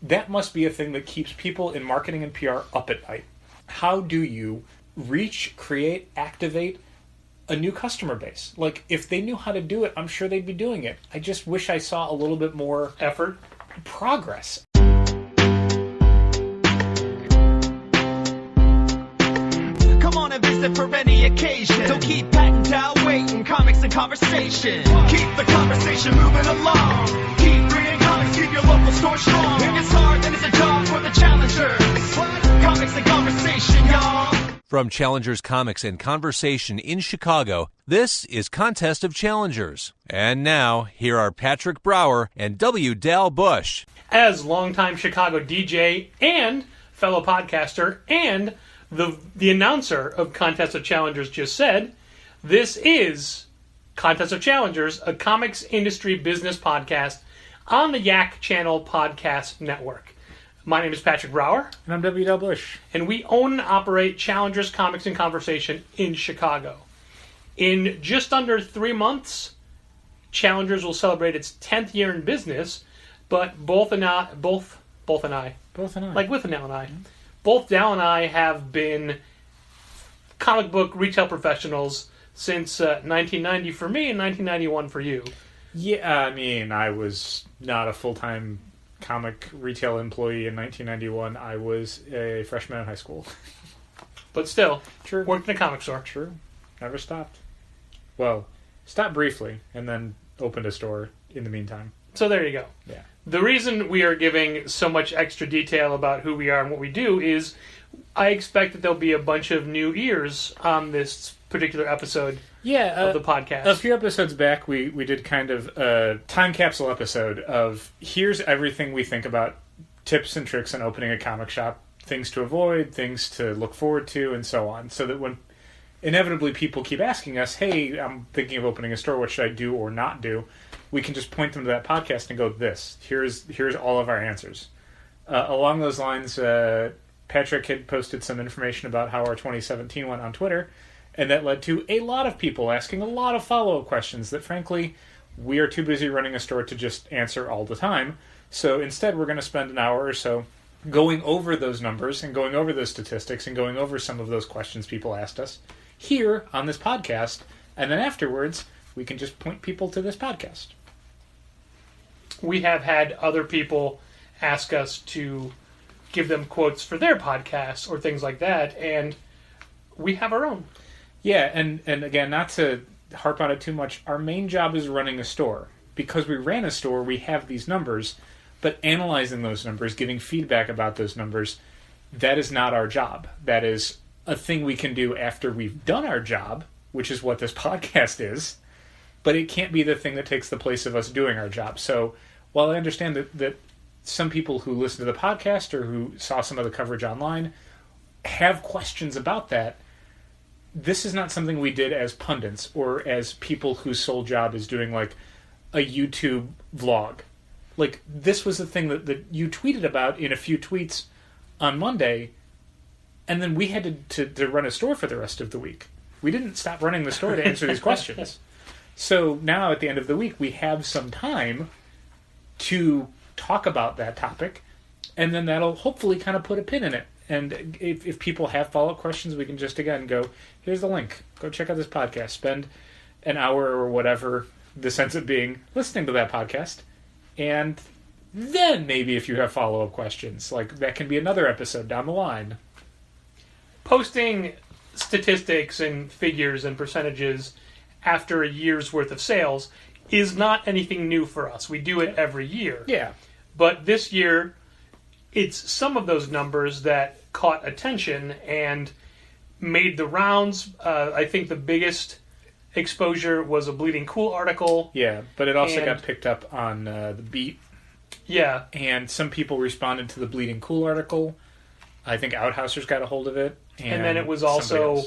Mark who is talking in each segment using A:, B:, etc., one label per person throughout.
A: that must be a thing that keeps people in marketing and PR up at night. How do you reach, create, activate a new customer base? Like, if they knew how to do it, I'm sure they'd be doing it. I just wish I saw a little bit more
B: Effort.
A: progress.
C: Come on and visit for any occasion. Don't keep patting down waiting. Comics and conversation. Keep the conversation moving along. Keep reading comics, keep your local store strong. If it's hard, then it's a job for the challengers. Comics and conversation, y'all.
D: From Challengers Comics and Conversation in Chicago, this is Contest of Challengers. And now, here are Patrick Brower and W. Dal Bush.
B: As longtime Chicago DJ and fellow podcaster and the announcer of Contest of Challengers just said, this is Contest of Challengers, a comics industry business podcast on the Yak Channel Podcast Network. My name is Patrick Brower.
A: And I'm W. Dal Bush.
B: And we own and operate Challengers Comics and Conversation in Chicago. In just under 3 months, Challengers will celebrate its 10th year in business, but both Dal and I, both Dal and I have been comic book retail professionals since 1990 for me and 1991 for you.
A: Yeah, I mean, I was not a full-time comic retail employee in 1991. I was a freshman in high school.
B: But still,
A: True.
B: Worked in a comic store.
A: True. Never stopped. Well, stopped briefly, and then opened a store in the meantime.
B: So there you go.
A: Yeah.
B: The reason we are giving so much extra detail about who we are and what we do is I expect that there'll be a bunch of new ears on this particular episode of the podcast.
A: A few episodes back, we did kind of a time capsule episode of here's everything we think about tips and tricks on opening a comic shop, things to avoid, things to look forward to, and so on. So that when inevitably people keep asking us, hey, I'm thinking of opening a store, what should I do or not do? We can just point them to that podcast and go, here's all of our answers. Along those lines, Patrick had posted some information about how our 2017 went on Twitter, and that led to a lot of people asking a lot of follow-up questions that, frankly, we are too busy running a store to just answer all the time. So instead, we're going to spend an hour or so going over those numbers and going over those statistics and going over some of those questions people asked us here on this podcast, and then afterwards, we can just point people to this podcast.
B: We have had other people ask us to give them quotes for their podcasts or things like that, and we have our own.
A: Yeah, and again, not to harp on it too much, our main job is running a store. Because we ran a store, we have these numbers, but analyzing those numbers, giving feedback about those numbers, that is not our job. That is a thing we can do after we've done our job, which is what this podcast is, but it can't be the thing that takes the place of us doing our job. So while I understand that some people who listen to the podcast or who saw some of the coverage online have questions about that, this is not something we did as pundits or as people whose sole job is doing like a YouTube vlog. Like, this was the thing that you tweeted about in a few tweets on Monday, and then we had to run a store for the rest of the week. We didn't stop running the store to answer these questions. So now at the end of the week, we have some time to talk about that topic, and then that'll hopefully kind of put a pin in it. And if people have follow-up questions, we can just, again, go, here's the link. Go check out this podcast. Spend an hour or whatever the sense of being listening to that podcast. And then maybe if you have follow-up questions, like that can be another episode down the line.
B: Posting statistics and figures and percentages after a year's worth of sales is not anything new for us. We do it every year.
A: Yeah.
B: But this year, it's some of those numbers that caught attention and made the rounds. I think the biggest exposure was a Bleeding Cool article.
A: Yeah, but it also got picked up on The Beat.
B: Yeah.
A: And some people responded to the Bleeding Cool article. I think Outhousers got a hold of it.
B: And then it was also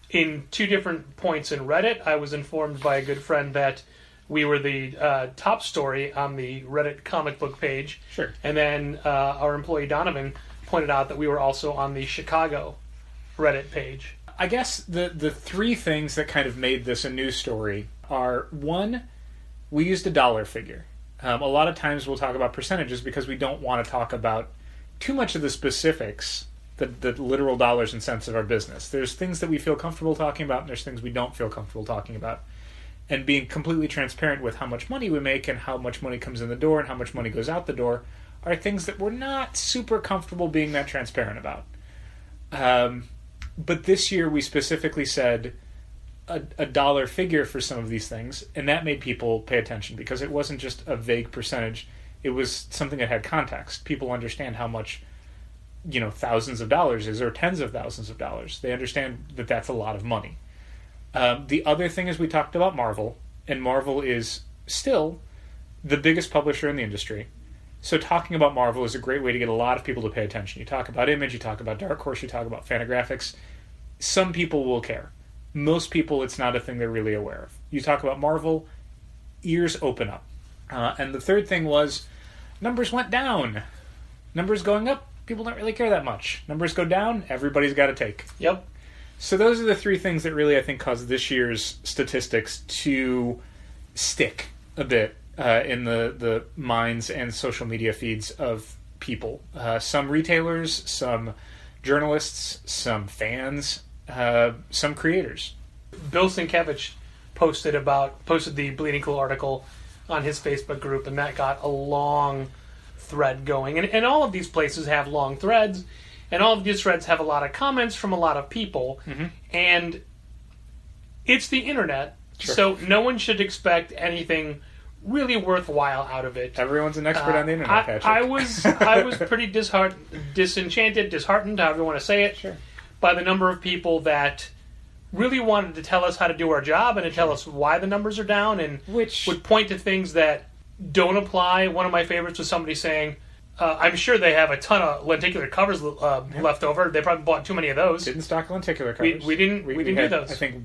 B: in 2 different points in Reddit. I was informed by a good friend that we were the top story on the Reddit comic book page.
A: Sure.
B: And then our employee Donovan pointed out that we were also on the Chicago Reddit page.
A: I guess the 3 things that kind of made this a news story are, 1, we used a dollar figure. A lot of times we'll talk about percentages because we don't want to talk about too much of the specifics, the literal dollars and cents of our business. There's things that we feel comfortable talking about, and there's things we don't feel comfortable talking about. And being completely transparent with how much money we make and how much money comes in the door and how much money goes out the door are things that we're not super comfortable being that transparent about. But this year we specifically said a dollar figure for some of these things, and that made people pay attention because it wasn't just a vague percentage. It was something that had context. People understand how much, thousands of dollars is, or tens of thousands of dollars. They understand that that's a lot of money. The other thing is we talked about Marvel, and Marvel is still the biggest publisher in the industry. So talking about Marvel is a great way to get a lot of people to pay attention. You talk about Image, you talk about Dark Horse, you talk about Fantagraphics. Some people will care. Most people, it's not a thing they're really aware of. You talk about Marvel, ears open up. And the third thing was numbers went down. Numbers going up, people don't really care that much. Numbers go down, everybody's got a take.
B: Yep.
A: So those are the three things that really, I think, caused this year's statistics to stick a bit in the minds and social media feeds of people. Some retailers, some journalists, some fans, some creators.
B: Bill Sienkiewicz posted the Bleeding Cool article on his Facebook group, and that got a long thread going. And all of these places have long threads, and all of these threads have a lot of comments from a lot of people. Mm-hmm. And it's the internet,
A: Sure.
B: So no one should expect anything really worthwhile out of it.
A: Everyone's an expert on the internet, Patrick.
B: I was pretty disheartened, however you want to say it,
A: Sure.
B: by the number of people that really wanted to tell us how to do our job and to tell us why the numbers are down, and
A: Which
B: would point to things that don't apply. One of my favorites was somebody saying, I'm sure they have a ton of lenticular covers left over. They probably bought too many of those.
A: didn't stock lenticular covers.
B: We didn't do those.
A: I think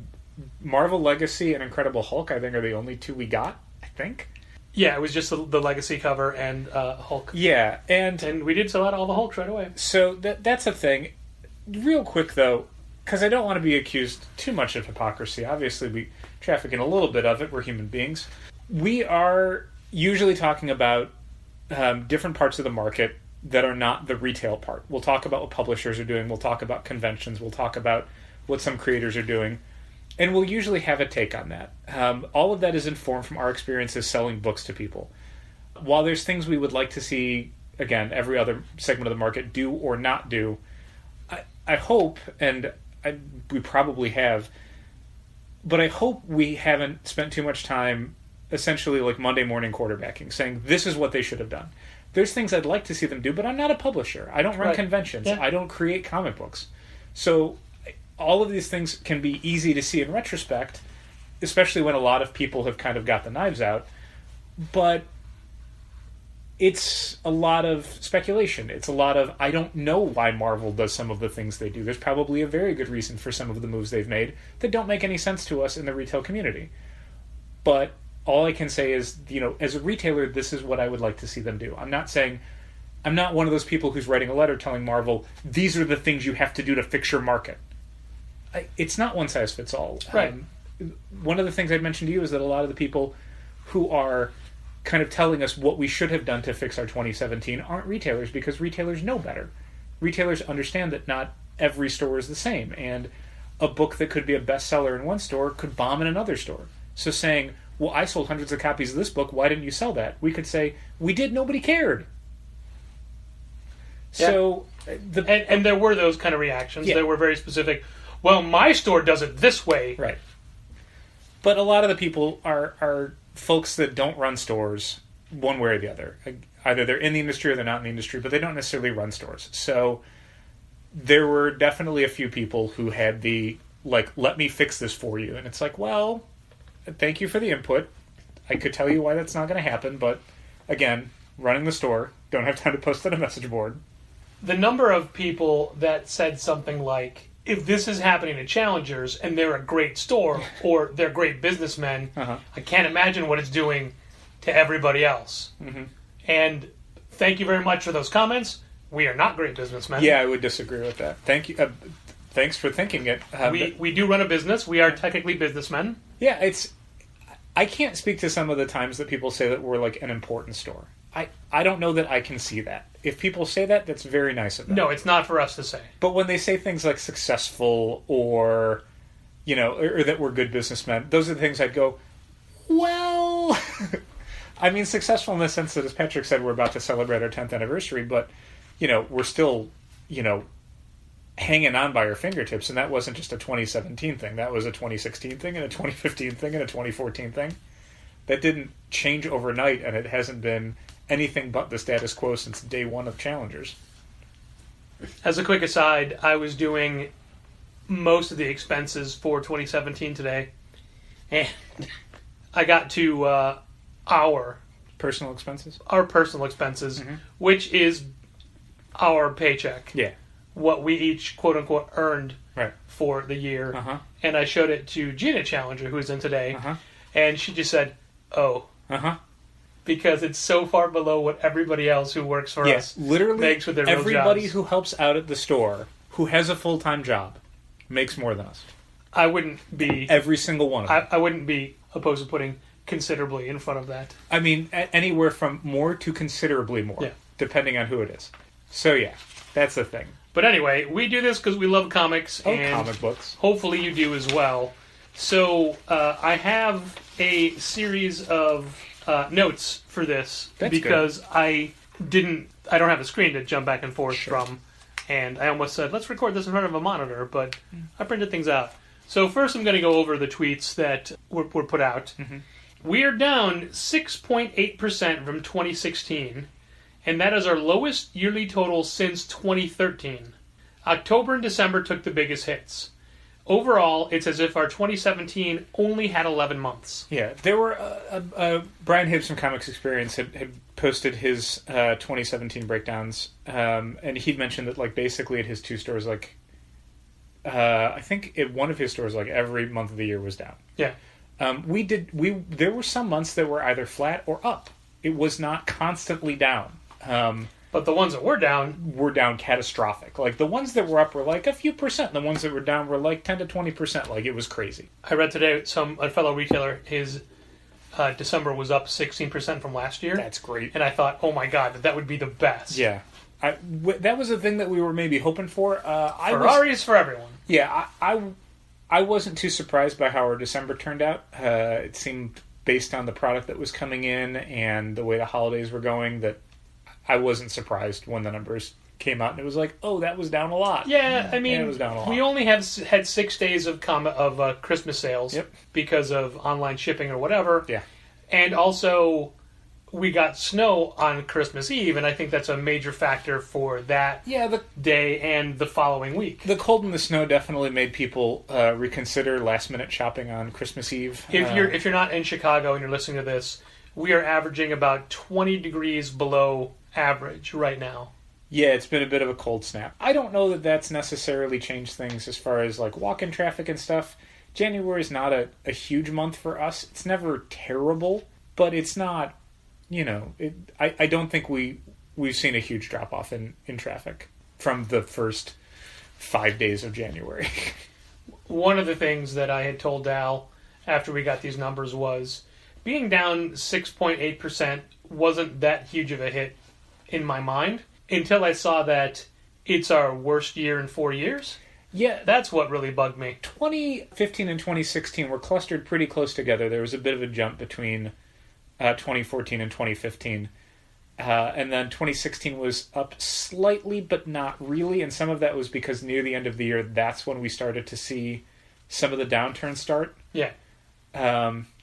A: Marvel Legacy and Incredible Hulk, I think, are the only two we got, I think.
B: Yeah, it was just the Legacy cover and Hulk.
A: Yeah, and
B: we did sell out all the Hulks right away.
A: So that's a thing. Real quick, though, because I don't want to be accused too much of hypocrisy. Obviously, we traffic in a little bit of it. We're human beings. We are usually talking about different parts of the market that are not the retail part. We'll talk about what publishers are doing. We'll talk about conventions. We'll talk about what some creators are doing. And we'll usually have a take on that. All of that is informed from our experiences selling books to people. While there's things we would like to see, again, every other segment of the market do or not do, I hope, and we probably have, but I hope we haven't spent too much time essentially like Monday morning quarterbacking, saying this is what they should have done. There's things I'd like to see them do, but I'm not a publisher. I don't run conventions.
B: Yeah.
A: I don't create comic books. So all of these things can be easy to see in retrospect, especially when a lot of people have kind of got the knives out. But it's a lot of speculation. It's a lot of, I don't know why Marvel does some of the things they do. There's probably a very good reason for some of the moves they've made that don't make any sense to us in the retail community. But all I can say is, as a retailer, this is what I would like to see them do. I'm not one of those people who's writing a letter telling Marvel, these are the things you have to do to fix your market. It's not one size fits all.
B: Right.
A: One of the things I'd mentioned to you is that a lot of the people who are kind of telling us what we should have done to fix our 2017 aren't retailers, because retailers know better. Retailers understand that not every store is the same, and a book that could be a bestseller in one store could bomb in another store. So saying, well, I sold hundreds of copies of this book, why didn't you sell that? We could say, we did, nobody cared.
B: Yeah.
A: So,
B: and there were those kind of reactions.
A: Yeah.
B: They were very specific. Well, my store does it this way.
A: Right. But a lot of the people are folks that don't run stores one way or the other. Either they're in the industry or they're not in the industry, but they don't necessarily run stores. So there were definitely a few people who had the, let me fix this for you. And it's like, well, thank you for the input. I could tell you why that's not going to happen, but again, running the store, don't have time to post on a message board.
B: The number of people that said something like, if this is happening to Challengers and they're a great store or they're great businessmen, I can't imagine what it's doing to everybody else. Mm-hmm. And thank you very much for those comments. We are not great businessmen.
A: Yeah, I would disagree with that. Thank you. Thanks for thinking it.
B: We do run a business. We are technically businessmen.
A: Yeah, I can't speak to some of the times that people say that we're like an important store. I don't know that I can see that. If people say that, that's very nice of them.
B: No, it's not for us to say.
A: But when they say things like successful or, or that we're good businessmen, those are the things I'd go, well, I mean, successful in the sense that, as Patrick said, we're about to celebrate our 10th anniversary, but, we're still, hanging on by our fingertips, and that wasn't just a 2017 thing. That was a 2016 thing and a 2015 thing and a 2014 thing. That didn't change overnight, and it hasn't been anything but the status quo since day one of Challengers.
B: As a quick aside, I was doing most of the expenses for 2017 today, and I got to our
A: Personal expenses?
B: personal expenses, which is our paycheck.
A: Yeah.
B: What we each, quote-unquote, earned
A: Right.
B: for the year.
A: Uh-huh.
B: And I showed it to Gina Challenger, who's in today,
A: Uh-huh.
B: and she just said, oh,
A: Uh-huh.
B: because it's so far below what everybody else who works for
A: Yes,
B: us
A: literally
B: makes with their real
A: everybody
B: jobs.
A: who helps out at the store, who has a full-time job, makes more than us.
B: I wouldn't be
A: Every single one of them.
B: I wouldn't be opposed to putting considerably in front of that.
A: I mean, anywhere from more to considerably more,
B: Yeah.
A: depending on who it is. So yeah, that's the thing.
B: But anyway, we do this because we love comics, and
A: comic books.
B: hopefully you do as well. So I have a series of notes for this
A: That's
B: because I don't have a screen to jump back and forth from, and I almost said, let's record this in front of a monitor, but I printed things out. So first I'm going to go over the tweets that were put out. We are down 6.8% from 2016, and that is our lowest yearly total since 2013. October and December took the biggest hits. Overall, it's as if our 2017 only had 11 months.
A: Yeah, there were Brian Hibbs from Comics Experience had posted his 2017 breakdowns, and he'd mentioned that like basically at his two stores, like I think at one of his stores, like every month of the year was down.
B: Yeah.
A: There were some months that were either flat or up. It was not constantly down.
B: But the ones that were down,
A: Were down catastrophic. Like the ones that were up were like a few percent. The ones that were down were like 10 to 20%. Like it was crazy.
B: I read today a fellow retailer, his December was up 16% from last year.
A: That's great.
B: And I thought, oh my god, that would be the best.
A: Yeah. That was the thing that we were maybe hoping for.
B: Ferraris for everyone.
A: Yeah, I wasn't too surprised by how our December turned out. It seemed, based on the product that was coming in and the way the holidays were going, that I wasn't surprised when the numbers came out and it was like, oh, that was down a lot.
B: Yeah, I mean,
A: it was down a lot.
B: we only had 6 days of Christmas sales
A: Yep.
B: because of online shipping or whatever.
A: Yeah.
B: And also, we got snow on Christmas Eve, and I think that's a major factor for that
A: Yeah,
B: day and the following week.
A: the cold and the snow definitely made people reconsider last-minute shopping on Christmas Eve.
B: If you're not in Chicago and you're listening to this, we are averaging about 20 degrees below average right now.
A: Yeah, it's been a bit of a cold snap. I don't know that that's necessarily changed things as far as like walk-in traffic and stuff. January is not a huge month for us. It's never terrible, but it's not, I don't think we've seen a huge drop-off in traffic from the first 5 days of January.
B: One of the things that I had told Dal after we got these numbers was being down 6.8% wasn't that huge of a hit in my mind until I saw that it's our worst year in 4 years.
A: Yeah,
B: That's what really bugged me.
A: 2015 and 2016 were clustered pretty close together. There was a bit of a jump between 2014 and 2015. And then 2016 was up slightly, but not really. And some of that was because near the end of the year, that's when we started to see some of the downturn start.
B: Yeah.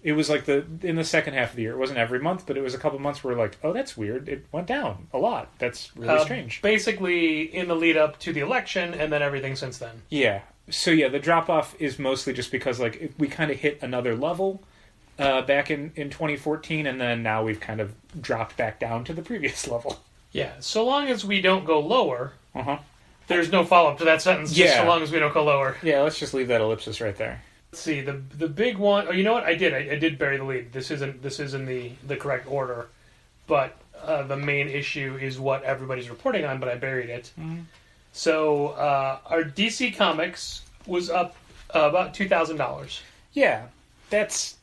A: It was like in the second half of the year. It wasn't every month, but it was a couple months where like, oh, that's weird. It went down a lot. That's really strange.
B: Basically in the lead up to the election and then everything since then.
A: Yeah. So yeah, the drop off is mostly just because like we kind of hit another level back in 2014, and then now we've kind of dropped back down to the previous level.
B: Yeah. So long as we don't go lower,
A: Uh-huh.
B: there's no follow up to that sentence. Just
A: Yeah.
B: so long as we don't go lower.
A: Yeah, let's just leave that ellipsis right there.
B: Let's see the big one. Oh, you know what? I did bury the lead. This isn't the correct order, but the main issue is what everybody's reporting on. But I buried it.
A: Mm-hmm.
B: So our DC Comics was up about $2,000.
A: Yeah, that's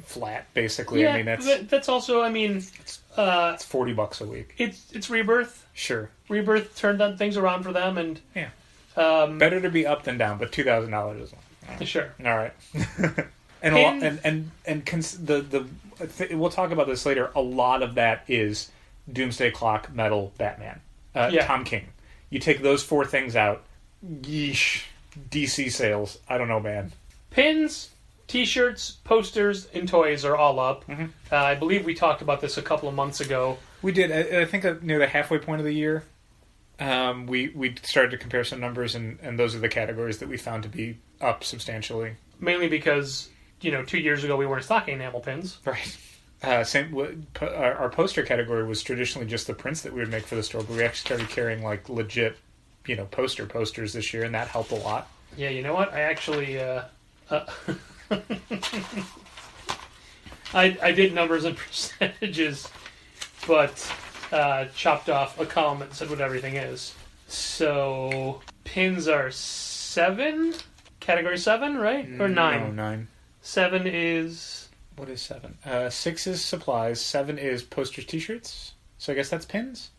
A: flat, basically.
B: Yeah,
A: I mean,
B: that's also, I mean,
A: it's $40 a week.
B: It's Rebirth.
A: Sure.
B: Rebirth turned things around for them, and
A: Yeah. Better to be up than down, but $2,000 is
B: sure.
A: all right. We'll talk about this later. A lot of that is Doomsday Clock, Metal, Batman, Tom King. You take those 4 things out. Yeesh. DC sales. I don't know, man.
B: Pins, T-shirts, posters, and toys are all up.
A: Mm-hmm.
B: I believe we talked about this a couple of months ago.
A: We did. I think near the halfway point of the year, we started to compare some numbers, and those are the categories that we found to be up substantially.
B: Mainly because, 2 years ago we weren't stocking enamel pins.
A: Right. Our poster category was traditionally just the prints that we would make for the store, but we actually started carrying like legit, posters this year, and that helped a lot.
B: Yeah, you know what? I actually, I did numbers and percentages, but chopped off a column that said what everything is. So pins are 7, category 7, right? Or 9?
A: No, 9.
B: 7 is...
A: What is 7? 6 is supplies. 7 is posters, T-shirts. So I guess that's pins.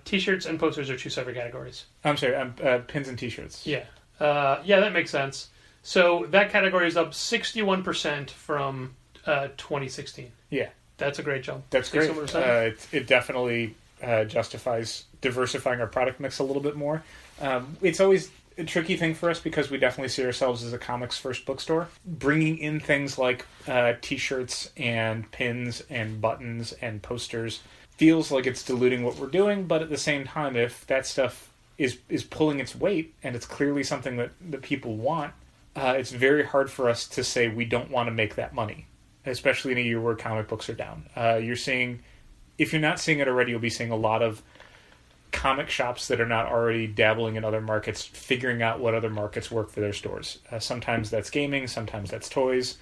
B: T-shirts and posters are 2 separate categories.
A: I'm sorry, pins and T-shirts.
B: Yeah. Yeah, that makes sense. So that category is up 61% from 2016.
A: Yeah.
B: That's a great jump.
A: That's great.
B: 61%.
A: It definitely justifies diversifying our product mix a little bit more. It's always a tricky thing for us because we definitely see ourselves as a comics first bookstore. Bringing in things like T-shirts and pins and buttons and posters feels like it's diluting what we're doing, but at the same time, if that stuff is pulling its weight and it's clearly something that people want, it's very hard for us to say we don't want to make that money, especially in a year where comic books are down. You're seeing, if you're not seeing it already, you'll be seeing a lot of comic shops that are not already dabbling in other markets, figuring out what other markets work for their stores. Sometimes that's gaming, sometimes that's toys,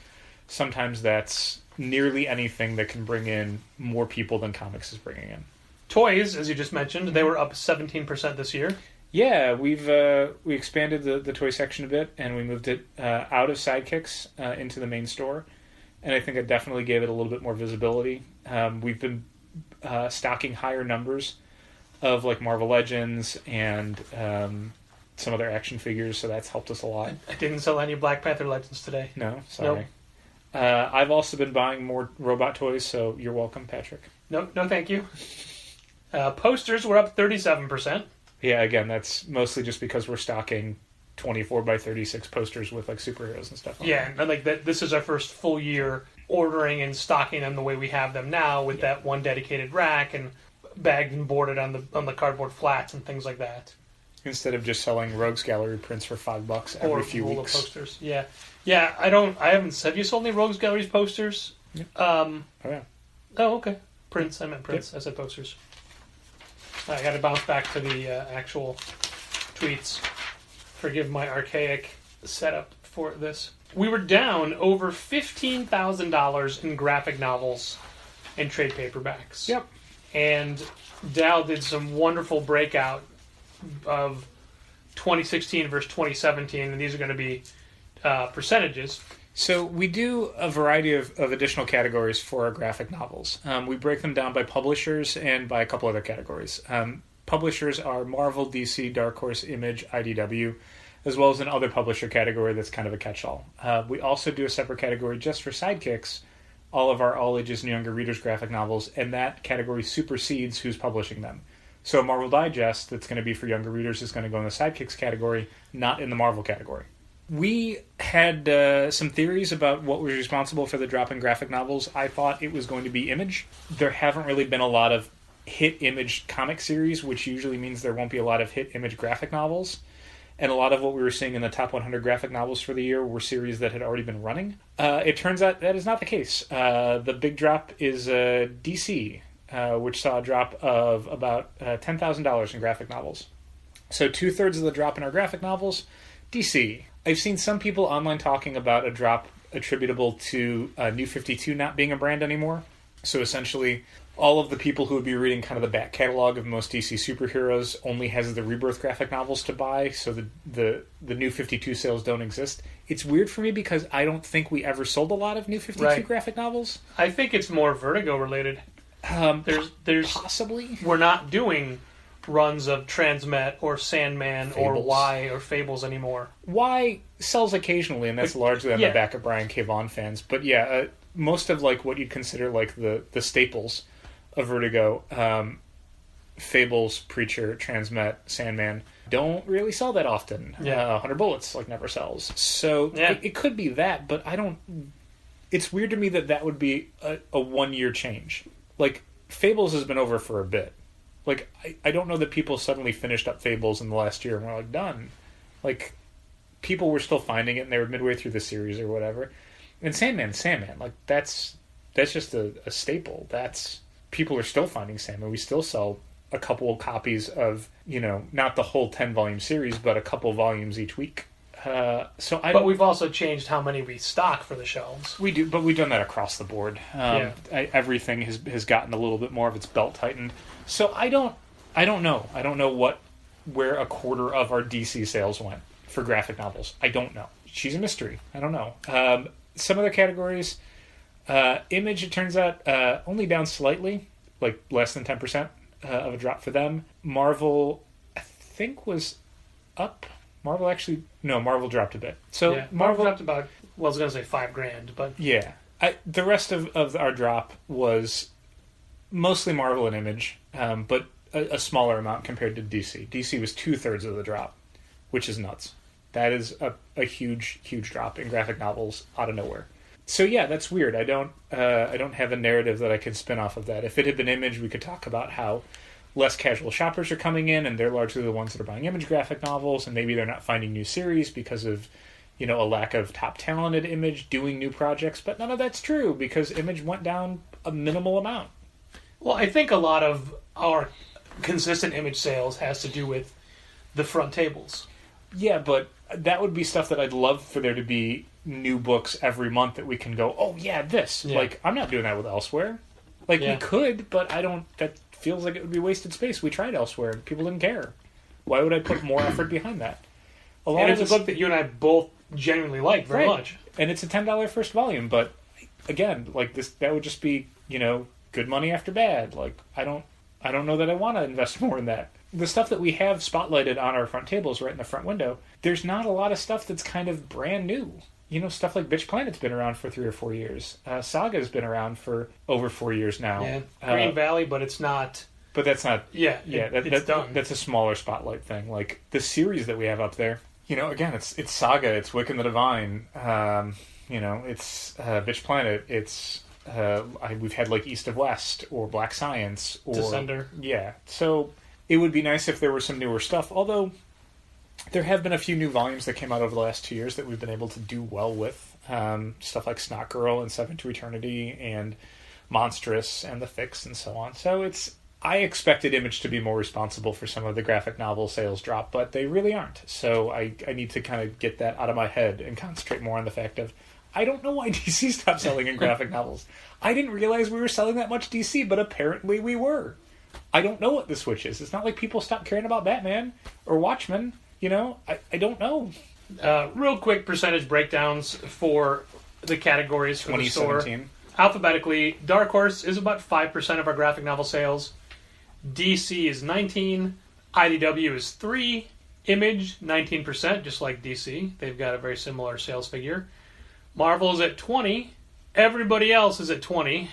A: sometimes that's nearly anything that can bring in more people than comics is bringing in.
B: Toys, as you just mentioned, they were up 17% this year.
A: Yeah, we expanded the toy section a bit, and we moved it out of Sidekicks into the main store, and I think it definitely gave it a little bit more visibility. We've been stocking higher numbers of like Marvel Legends and some other action figures, so that's helped us a lot.
B: I didn't sell any Black Panther Legends today.
A: No, sorry. Nope. I've also been buying more robot toys, so you're welcome, Patrick.
B: No, thank you. Posters were up 37%.
A: Yeah, again, that's mostly just because we're stocking 24 by 36 posters with like superheroes and stuff on
B: them. And like that, this is our first full year ordering and stocking them the way we have them now, with that one dedicated rack and bagged and boarded on the cardboard flats and things like that.
A: Instead of just selling Rogues Gallery prints for $5 every few weeks.
B: Or posters. Yeah. I haven't. Have you sold any Rogues Gallery's posters?
A: Yeah.
B: Oh okay. Prints. I meant prints. Yep. I said posters. I got to bounce back to the actual tweets. Forgive my archaic setup for this. We were down over $15,000 in graphic novels and trade paperbacks.
A: Yep.
B: And Dal did some wonderful breakout of 2016 versus 2017, and these are going to be percentages.
A: So we do a variety of additional categories for our graphic novels. We break them down by publishers and by a couple other categories. Publishers are Marvel, DC, Dark Horse, Image, IDW, as well as an other publisher category that's kind of a catch-all. We also do a separate category just for Sidekicks, all of our all ages and younger readers graphic novels, and that category supersedes who's publishing them. So Marvel Digest, that's going to be for younger readers, is going to go in the Sidekicks category, not in the Marvel category. We had some theories about what was responsible for the drop in graphic novels. I thought it was going to be Image. There haven't really been a lot of hit Image comic series, which usually means there won't be a lot of hit Image graphic novels. And a lot of what we were seeing in the top 100 graphic novels for the year were series that had already been running. It turns out that is not the case. The big drop is DC, which saw a drop of about $10,000 in graphic novels. So 2/3 of the drop in our graphic novels, DC. I've seen some people online talking about a drop attributable to New 52 not being a brand anymore. So essentially, all of the people who would be reading kind of the back catalog of most DC superheroes only has the Rebirth graphic novels to buy, so the New 52 sales don't exist. It's weird for me because I don't think we ever sold a lot of New 52 graphic novels.
B: I think it's more Vertigo related. There's
A: possibly.
B: We're not doing runs of Transmet or Sandman
A: Fables.
B: or Y or Fables anymore.
A: Y sells occasionally, and that's largely on the back of Brian K. Vaughan fans. But yeah, most of like what you'd consider like the staples of Vertigo, Fables, Preacher, Transmet, Sandman, don't really sell that often. 100 Bullets like never sells. So it could be that, but I don't... It's weird to me that would be a 1 year change. Like, Fables has been over for a bit. Like, I don't know that people suddenly finished up Fables in the last year and were like, done. Like, people were still finding it and they were midway through the series or whatever. And Sandman, like, that's just a staple. People are still finding Sandman. We still sell a couple of copies of, not the whole 10-volume series, but a couple volumes each week. But
B: we've also changed how many we stock for the shelves.
A: We do, but we've done that across the board. Everything has gotten a little bit more of its belt tightened. So I don't know. I don't know where a quarter of our DC sales went for graphic novels. I don't know. She's a mystery. I don't know. Some other categories, Image, it turns out, only down slightly, like less than 10% of a drop for them. Marvel, I think, was up. Marvel dropped a bit. So
B: Marvel dropped about, I was going to say $5,000, but...
A: Yeah. The rest of our drop was mostly Marvel and Image, but a smaller amount compared to DC. DC was 2/3 of the drop, which is nuts. That is a huge, huge drop in graphic novels out of nowhere. So yeah, that's weird. I don't have a narrative that I can spin off of that. If it had been Image, we could talk about how less casual shoppers are coming in, and they're largely the ones that are buying Image graphic novels, and maybe they're not finding new series because of, a lack of top talented Image doing new projects. But none of that's true because Image went down a minimal amount.
B: Well, I think a lot of our consistent Image sales has to do with the front tables.
A: Yeah, but that would be stuff that I'd love for there to be new books every month that we can go, oh yeah, this. Yeah. Like, I'm not doing that with Elsewhere. Like, we could, but that feels like it would be wasted space. We tried Elsewhere, and people didn't care. Why would I put more effort behind that?
B: And it's a book that you and I both genuinely like very much.
A: And it's a $10 first volume, but again, like this, that would just be, good money after bad. Like, I don't know that I want to invest more in that. The stuff that we have spotlighted on our front tables right in the front window, there's not a lot of stuff that's kind of brand new. Stuff like Bitch Planet's been around for 3 or 4 years. Saga's been around for over 4 years now.
B: Yeah, Green Valley, but it's not...
A: But that's not...
B: It's done.
A: That's a smaller spotlight thing. Like, the series that we have up there, again, it's Saga, it's Wiccan the Divine, it's Bitch Planet, it's... we've had, like, East of West, or Black Science, or...
B: Descender.
A: Yeah, so it would be nice if there were some newer stuff, although... There have been a few new volumes that came out over the last 2 years that we've been able to do well with. Stuff like Snot Girl and Seven to Eternity and Monstrous and The Fix and so on. So I expected Image to be more responsible for some of the graphic novel sales drop, but they really aren't. So I need to kind of get that out of my head and concentrate more on the fact of, I don't know why DC stopped selling in graphic novels. I didn't realize we were selling that much DC, but apparently we were. I don't know what the switch is. It's not like people stopped caring about Batman or Watchmen. I don't know.
B: Real quick percentage breakdowns for the categories for the store.
A: 2017.
B: Alphabetically, Dark Horse is about 5% of our graphic novel sales. DC is 19%. IDW is 3%. Image, 19%, just like DC. They've got a very similar sales figure. Marvel is at 20%. Everybody else is at 20%,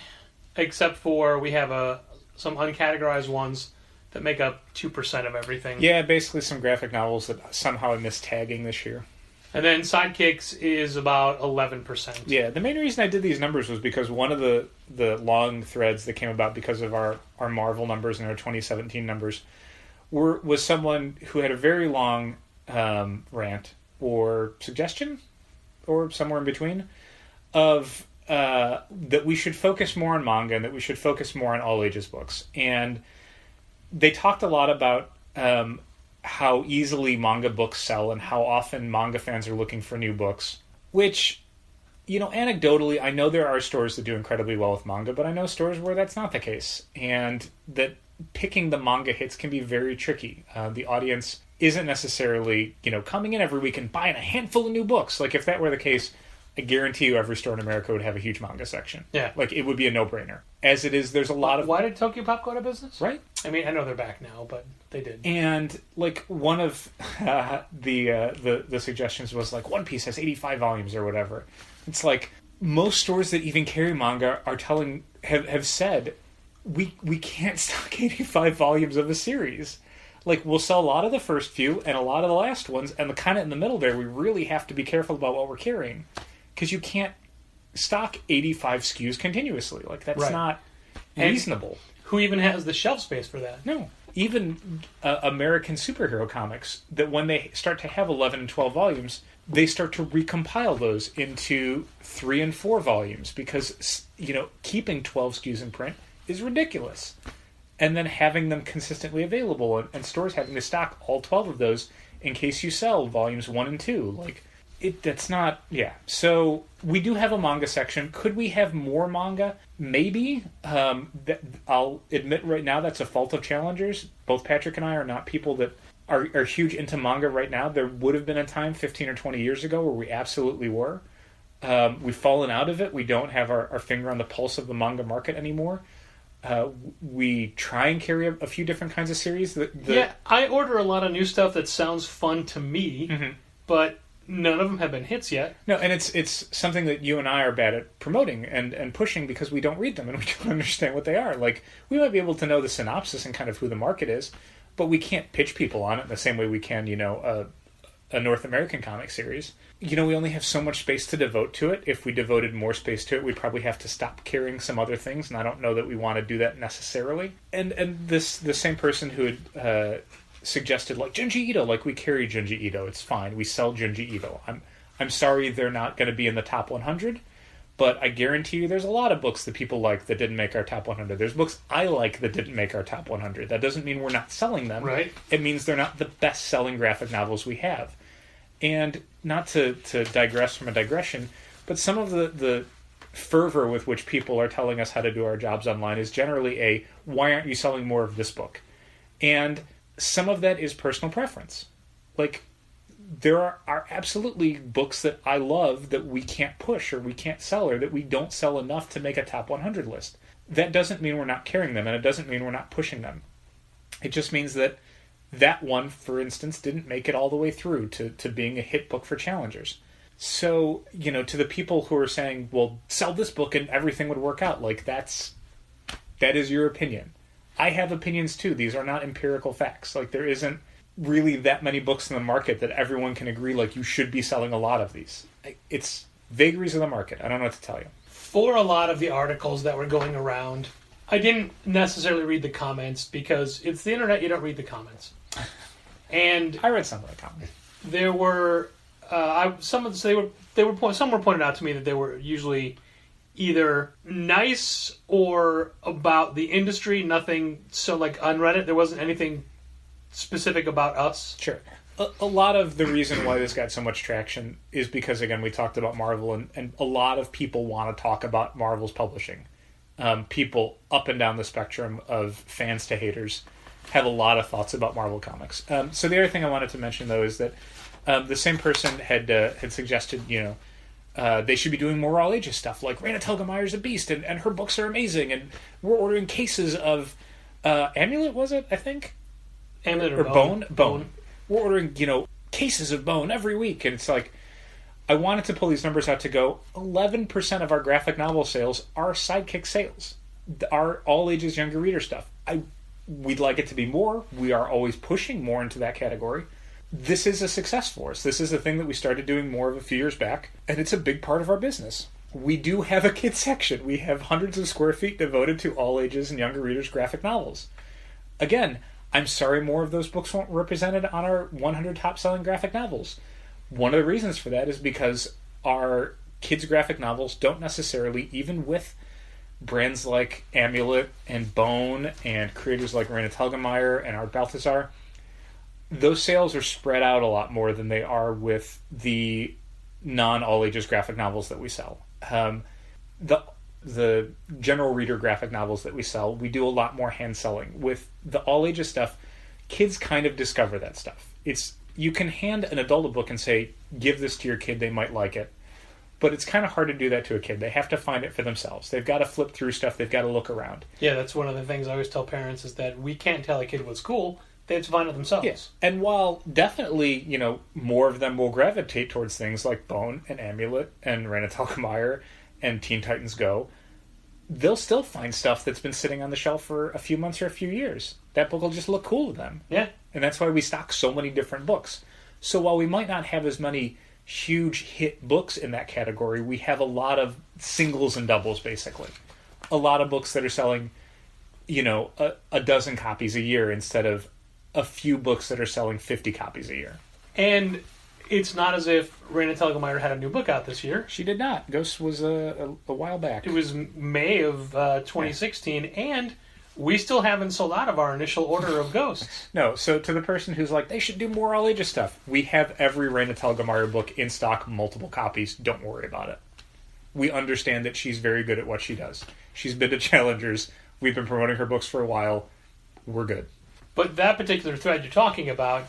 B: except for we have some uncategorized ones that make up 2% of everything.
A: Yeah, basically some graphic novels that somehow I missed tagging this year.
B: And then Sidekicks is about 11%.
A: Yeah, the main reason I did these numbers was because one of the long threads that came about because of our Marvel numbers and our 2017 numbers was someone who had a very long rant or suggestion, or somewhere in between, of that we should focus more on manga and that we should focus more on all ages books. And they talked a lot about how easily manga books sell and how often manga fans are looking for new books, which Anecdotally, I know there are stores that do incredibly well with manga, but I know stores where that's not the case. And that picking the manga hits can be very tricky. The audience isn't necessarily, coming in every week and buying a handful of new books. Like, if that were the case, I guarantee you every store in America would have a huge manga section.
B: Yeah.
A: Like, it would be a no-brainer. As it is, there's a lot of...
B: Why did Tokyo Pop go out of business?
A: Right.
B: I mean, I know they're back now, but they did.
A: And, like, one of the suggestions was, like, One Piece has 85 volumes or whatever. It's like, most stores that even carry manga are have said, we can't stock 85 volumes of a series. Like, we'll sell a lot of the first few and a lot of the last ones, and the kind of in the middle there, we really have to be careful about what we're carrying. Because you can't stock 85 SKUs continuously. Like, that's not reasonable.
B: And who even has the shelf space for that?
A: No. Even American superhero comics, that when they start to have 11 and 12 volumes, they start to recompile those into 3 and 4 volumes because, keeping 12 SKUs in print is ridiculous. And then having them consistently available and stores having to stock all 12 of those in case you sell volumes 1 and 2. Like, that's not... Yeah. So, we do have a manga section. Could we have more manga? Maybe. I'll admit right now that's a fault of Challengers. Both Patrick and I are not people that are huge into manga right now. There would have been a time 15 or 20 years ago where we absolutely were. We've fallen out of it. We don't have our finger on the pulse of the manga market anymore. We try and carry a few different kinds of series.
B: Yeah, I order a lot of new stuff that sounds fun to me, but none of them have been hits yet.
A: No, and it's something that you and I are bad at promoting and pushing because we don't read them and we don't understand what they are. Like, we might be able to know the synopsis and kind of who the market is, but we can't pitch people on it in the same way we can, a North American comic series. We only have so much space to devote to it. If we devoted more space to it, we'd probably have to stop carrying some other things, and I don't know that we want to do that necessarily. And the same person who had suggested, like, Junji Ito, like, we carry Junji Ito, it's fine. We sell Junji Ito. I'm sorry they're not going to be in the top 100, but I guarantee you there's a lot of books that people like that didn't make our top 100. There's books I like that didn't make our top 100. That doesn't mean we're not selling them.
B: Right.
A: It means they're not the best-selling graphic novels we have. And not to digress from a digression, but some of the fervor with which people are telling us how to do our jobs online is generally why aren't you selling more of this book? And some of that is personal preference. Like, there are absolutely books that I love that we can't push or we can't sell or that we don't sell enough to make a top 100 list. That doesn't mean we're not carrying them, and it doesn't mean we're not pushing them. It just means that one, for instance, didn't make it all the way through to being a hit book for Challengers. So, to the people who are saying, well, sell this book and everything would work out, like, that is your opinion. I have opinions too. These are not empirical facts. Like, there isn't really that many books in the market that everyone can agree, like, you should be selling a lot of these. It's vagaries of the market. I don't know what to tell you.
B: For a lot of the articles that were going around, I didn't necessarily read the comments because it's the internet, you don't read the comments. And
A: I read some of the comments.
B: There were some were pointed out to me that they were usually either nice or about the industry. Nothing so, like, on Reddit there wasn't anything specific about us.
A: Sure. A lot of the reason why this got so much traction is because, again, we talked about Marvel, and a lot of people want to talk about Marvel's publishing. People up and down the spectrum of fans to haters have a lot of thoughts about Marvel Comics. So the other thing I wanted to mention, though, is that the same person had suggested, they should be doing more all ages stuff, like Raina Telgemeier's a beast, and her books are amazing, and we're ordering cases of Amulet, was it, I think?
B: Amulet
A: or Bone. We're ordering, cases of Bone every week, and it's like, I wanted to pull these numbers out to go, 11% of our graphic novel sales are Sidekick sales, are all ages younger reader stuff. We'd like it to be more. We are always pushing more into that category. This is a success for us. This is a thing that we started doing more of a few years back, and it's a big part of our business. We do have a kids section. We have hundreds of square feet devoted to all ages and younger readers' graphic novels. Again, I'm sorry more of those books weren't represented on our 100 top-selling graphic novels. One of the reasons for that is because our kids' graphic novels don't necessarily, even with brands like Amulet and Bone and creators like Raina Telgemeier and Art Balthazar, those sales are spread out a lot more than they are with the non-all ages graphic novels that we sell. The general reader graphic novels that we sell, we do a lot more hand selling. With the all ages stuff, kids kind of discover that stuff. You can hand an adult a book and say, give this to your kid, they might like it. But it's kind of hard to do that to a kid. They have to find it for themselves. They've got to flip through stuff. They've got to look around.
B: Yeah, that's one of the things I always tell parents is that we can't tell a kid what's cool. They have to find it themselves.
A: Yes. And while definitely, more of them will gravitate towards things like Bone and Amulet and Raina Telgemeier and Teen Titans Go, they'll still find stuff that's been sitting on the shelf for a few months or a few years. That book will just look cool to them.
B: Yeah.
A: And that's why we stock so many different books. So while we might not have as many huge hit books in that category, we have a lot of singles and doubles, basically. A lot of books that are selling, a dozen copies a year instead of a few books that are selling 50 copies a year.
B: And it's not as if Raina Telgemeier had a new book out this year.
A: She did not. Ghost was a while back.
B: It was May of 2016, and we still haven't sold out of our initial order of Ghosts.
A: No, so to the person who's like, they should do more all ages stuff, we have every Raina Telgemeier book in stock, multiple copies. Don't worry about it. We understand that she's very good at what she does. She's been to Challengers. We've been promoting her books for a while. We're good. But
B: that particular thread you're talking about,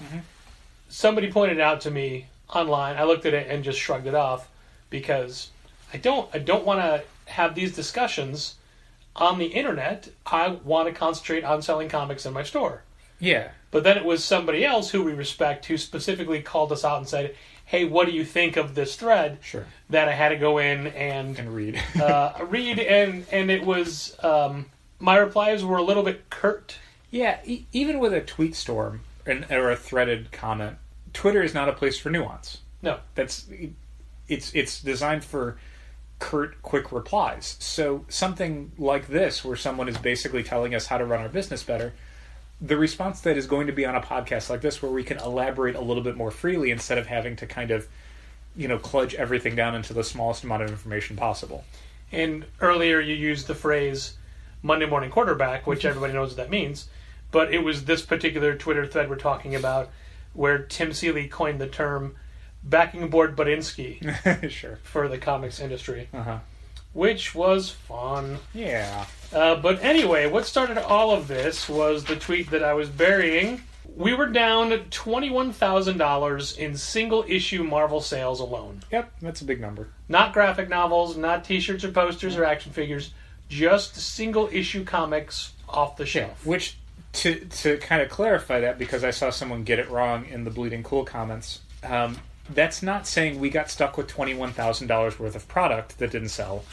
B: somebody pointed out to me online. I looked at it and just shrugged it off because I don't want to have these discussions on the internet. I want to concentrate on selling comics in my store.
A: Yeah.
B: But then it was somebody else who we respect who specifically called us out and said, hey, what do you think of this thread?
A: Sure.
B: That I had to go in and
A: read.
B: read, and it was, my replies were a little bit curt.
A: Yeah, even with a tweet storm or a threaded comment, Twitter is not a place for nuance.
B: No.
A: It's designed for curt, quick replies. So something like this, where someone is basically telling us how to run our business better, the response that is going to be on a podcast like this, where we can elaborate a little bit more freely instead of having to kind of, kludge everything down into the smallest amount of information possible.
B: And earlier you used the phrase Monday morning quarterback, which everybody knows what that means. But it was this particular Twitter thread we're talking about where Tim Seeley coined the term backing aboard Budinsky
A: sure.
B: for the comics industry,
A: uh-huh.
B: which was fun.
A: Yeah.
B: But anyway, what started all of this was the tweet that I was burying. We were down $21,000 in single-issue Marvel sales alone.
A: Yep, that's a big number.
B: Not graphic novels, not T-shirts or posters or action figures, just single-issue comics off the shelf.
A: Yeah, which, to kind of clarify that, because I saw someone get it wrong in the Bleeding Cool comments, that's not saying we got stuck with $21,000 worth of product that didn't sell.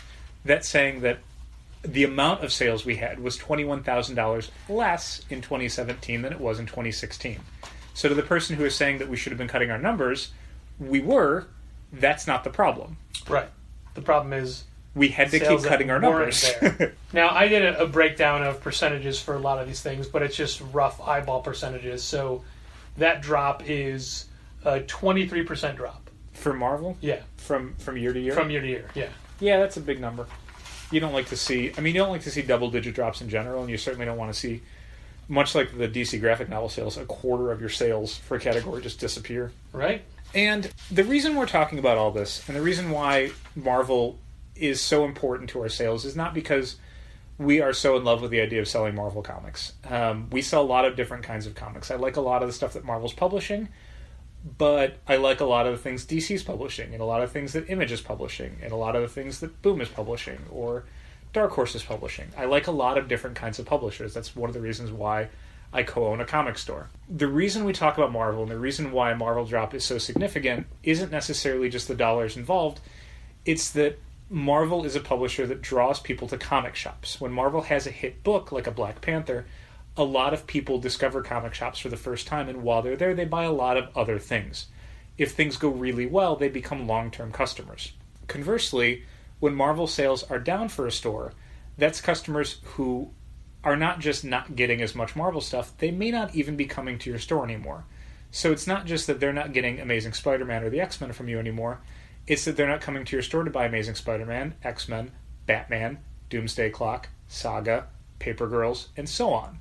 A: That's saying that the amount of sales we had was $21,000 less in 2017 than it was in 2016. So to the person who is saying that we should have been cutting our numbers, we were. That's not the problem.
B: Right. The problem is
A: we had to keep cutting our numbers.
B: Now, I did a breakdown of percentages for a lot of these things, but it's just rough eyeball percentages. So that drop is a 23% drop.
A: For Marvel?
B: Yeah.
A: From year to year?
B: From year to year, yeah.
A: Yeah, that's a big number. You don't like to see double-digit drops in general, and you certainly don't want to see, much like the DC graphic novel sales, a quarter of your sales for a category just disappear.
B: Right.
A: And the reason we're talking about all this, and the reason why Marvel is so important to our sales, is not because we are so in love with the idea of selling Marvel comics. We sell a lot of different kinds of comics. I like a lot of the stuff that Marvel's publishing, but I like a lot of the things DC's publishing, and a lot of things that Image is publishing, and a lot of the things that Boom is publishing, or Dark Horse is publishing. I like a lot of different kinds of publishers. That's one of the reasons why I co-own a comic store. The reason we talk about Marvel, and the reason why a Marvel drop is so significant, isn't necessarily just the dollars involved. It's that Marvel is a publisher that draws people to comic shops. When Marvel has a hit book, like a Black Panther, a lot of people discover comic shops for the first time, and while they're there, they buy a lot of other things. If things go really well, they become long-term customers. Conversely, when Marvel sales are down for a store, that's customers who are not just not getting as much Marvel stuff, they may not even be coming to your store anymore. So it's not just that they're not getting Amazing Spider-Man or the X-Men from you anymore, it's that they're not coming to your store to buy Amazing Spider-Man, X-Men, Batman, Doomsday Clock, Saga, Paper Girls, and so on.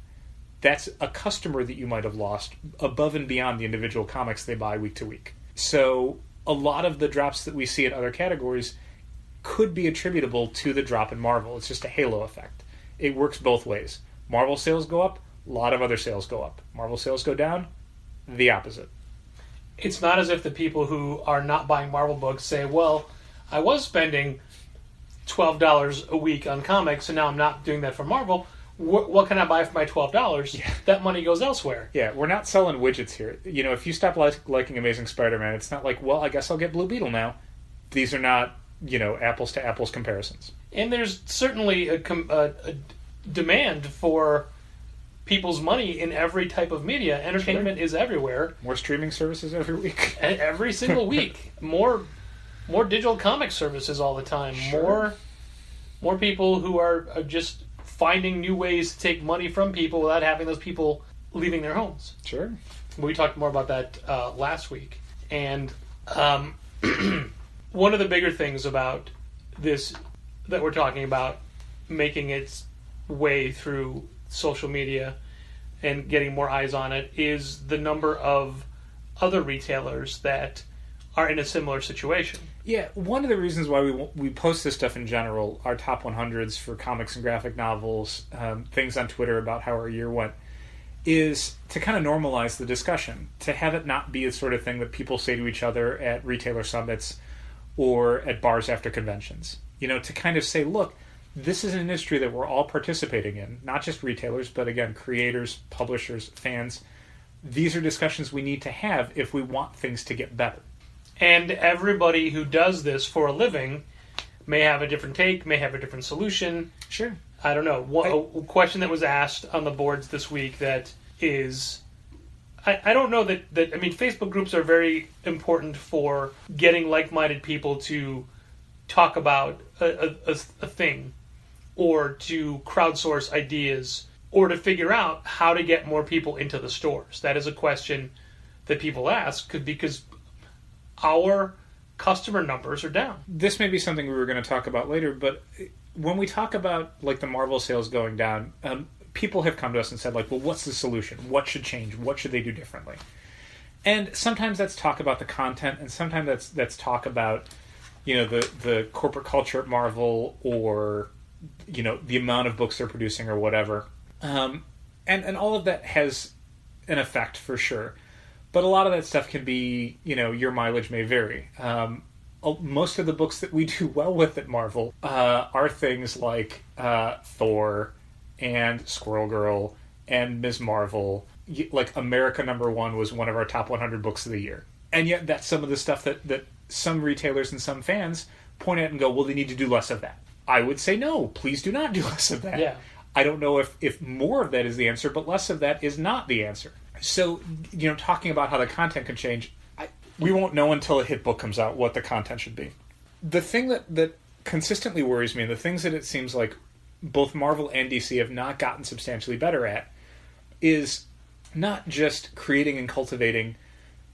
A: That's a customer that you might have lost above and beyond the individual comics they buy week to week. So a lot of the drops that we see in other categories could be attributable to the drop in Marvel. It's just a halo effect. It works both ways. Marvel sales go up, a lot of other sales go up. Marvel sales go down, the opposite.
B: It's not as if the people who are not buying Marvel books say, well, I was spending $12 a week on comics, and now I'm not doing that for Marvel. What can I buy for my $12?
A: Yeah.
B: That money goes elsewhere.
A: Yeah, we're not selling widgets here. You know, if you stop liking Amazing Spider-Man, it's not like, well, I guess I'll get Blue Beetle now. These are not, you know, apples to apples comparisons.
B: And there's certainly a demand for people's money in every type of media. Entertainment is everywhere.
A: More streaming services every week.
B: Every single week. More digital comic services all the time.
A: Sure.
B: More people who are just finding new ways to take money from people without having those people leaving their homes.
A: Sure.
B: We talked more about that last week. And one of the bigger things about this that we're talking about making its way through social media and getting more eyes on it is the number of other retailers that are in a similar situation.
A: Yeah, one of the reasons why we post this stuff in general, our top 100s for comics and graphic novels, things on Twitter about how our year went, is to kind of normalize the discussion, to have it not be the sort of thing that people say to each other at retailer summits or at bars after conventions. You know, to kind of say, look, this is an industry that we're all participating in, not just retailers, but again, creators, publishers, fans. These are discussions we need to have if we want things to get better.
B: And everybody who does this for a living may have a different take, may have a different solution.
A: Sure.
B: I don't know. A question that was asked on the boards this week that is... I don't know that... I mean, Facebook groups are very important for getting like-minded people to talk about a thing, or to crowdsource ideas, or to figure out how to get more people into the stores. That is a question that people ask because our customer numbers are down.
A: This may be something we were going to talk about later, but when we talk about like the Marvel sales going down, people have come to us and said, like, well, what's the solution? What should change? What should they do differently? And sometimes that's talk about the content, and sometimes that's talk about, you know, the corporate culture at Marvel, or, you know, the amount of books they're producing or whatever. And all of that has an effect for sure. But a lot of that stuff can be, you know, your mileage may vary. Most of the books that we do well with at Marvel are things like Thor and Squirrel Girl and Ms. Marvel. Like America #1 was one of our top 100 books of the year. And yet that's some of the stuff that some retailers and some fans point at and go, well, they need to do less of that. I would say no, please do not do less of that.
B: Yeah.
A: I don't know if more of that is the answer, but less of that is not the answer. So, you know, talking about how the content can change, we won't know until a hit book comes out what the content should be. The thing that consistently worries me, and the things that it seems like both Marvel and DC have not gotten substantially better at, is not just creating and cultivating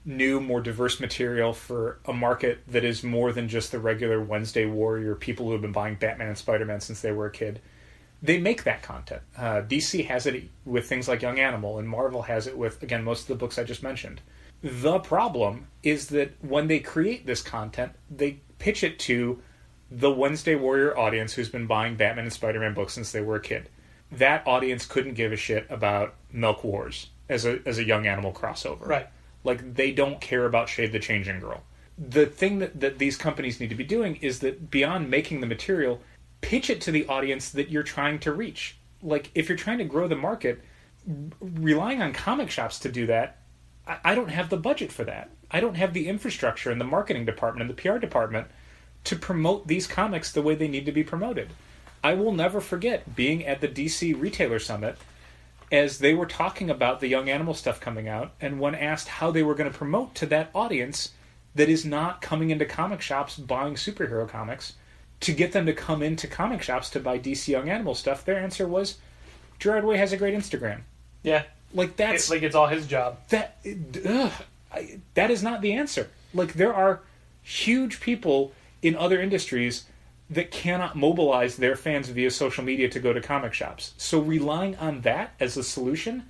A: new, more diverse material for a market that is more than just the regular Wednesday Warrior people who have been buying Batman and Spider-Man since they were a kid. They make that content. DC has it with things like Young Animal, and Marvel has it with, again, most of the books I just mentioned. The problem is that when they create this content, they pitch it to the Wednesday Warrior audience who's been buying Batman and Spider-Man books since they were a kid. That audience couldn't give a shit about Milk Wars as a Young Animal crossover.
B: Right.
A: Like, they don't care about Shade the Changing Girl. The thing that these companies need to be doing is that beyond making the material, pitch it to the audience that you're trying to reach. Like, if you're trying to grow the market, relying on comic shops to do that, I don't have the budget for that. I don't have the infrastructure and the marketing department and the PR department to promote these comics the way they need to be promoted. I will never forget being at the DC Retailer Summit as they were talking about the Young Animal stuff coming out, and when asked how they were going to promote to that audience that is not coming into comic shops buying superhero comics, to get them to come into comic shops to buy DC Young Animal stuff, their answer was, Gerard Way has a great Instagram.
B: Yeah.
A: Like, that's...
B: It's all his job.
A: That is not the answer. Like, there are huge people in other industries that cannot mobilize their fans via social media to go to comic shops. So relying on that as a solution,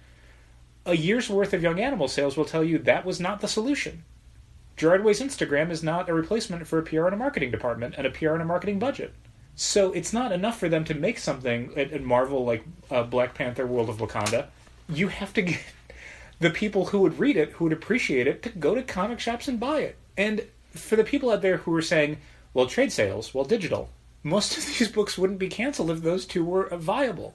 A: a year's worth of Young Animal sales will tell you that was not the solution. Gerard Way's Instagram is not a replacement for a PR and a marketing department and a PR and a marketing budget. So it's not enough for them to make something at Marvel like Black Panther World of Wakanda. You have to get the people who would read it, who would appreciate it, to go to comic shops and buy it. And for the people out there who are saying, well, trade sales, well, digital, most of these books wouldn't be canceled if those two were viable.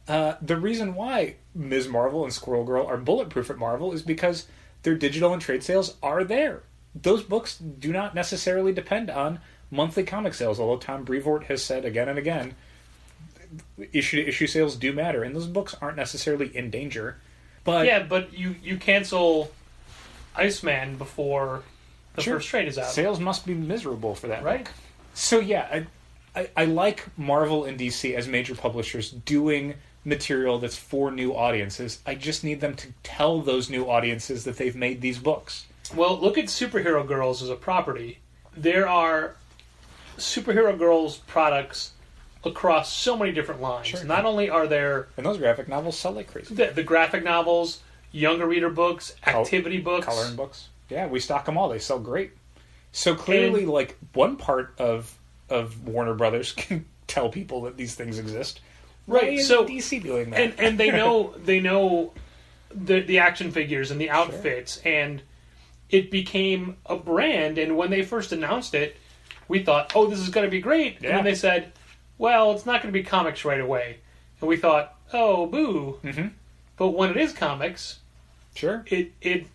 A: The reason why Ms. Marvel and Squirrel Girl are bulletproof at Marvel is because their digital and trade sales are there. Those books do not necessarily depend on monthly comic sales, although Tom Brevoort has said again and again, issue-to-issue sales do matter, and those books aren't necessarily in danger. But
B: yeah, but you cancel Iceman before the first trade is out.
A: Sales must be miserable for that
B: right?
A: book. So yeah, I like Marvel and DC as major publishers doing material that's for new audiences. I just need them to tell those new audiences that they've made these books.
B: Well, look at Superhero Girls as a property. There are Superhero Girls products across so many different lines.
A: Sure.
B: Not only are there...
A: And those graphic novels sell like crazy.
B: The graphic novels, younger reader books, activity books.
A: Coloring books. Yeah, we stock them all. They sell great. So clearly, like, one part of Warner Brothers can tell people that these things exist.
B: Right,
A: Why is
B: so
A: DC doing that?
B: And they know the action figures and the outfits, and it became a brand. And when they first announced it, we thought, oh, this is going to be great.
A: Yeah.
B: And then they said, well, it's not going to be comics right away. And we thought, oh, boo.
A: Mm-hmm.
B: But when it is comics,
A: Sure.
B: it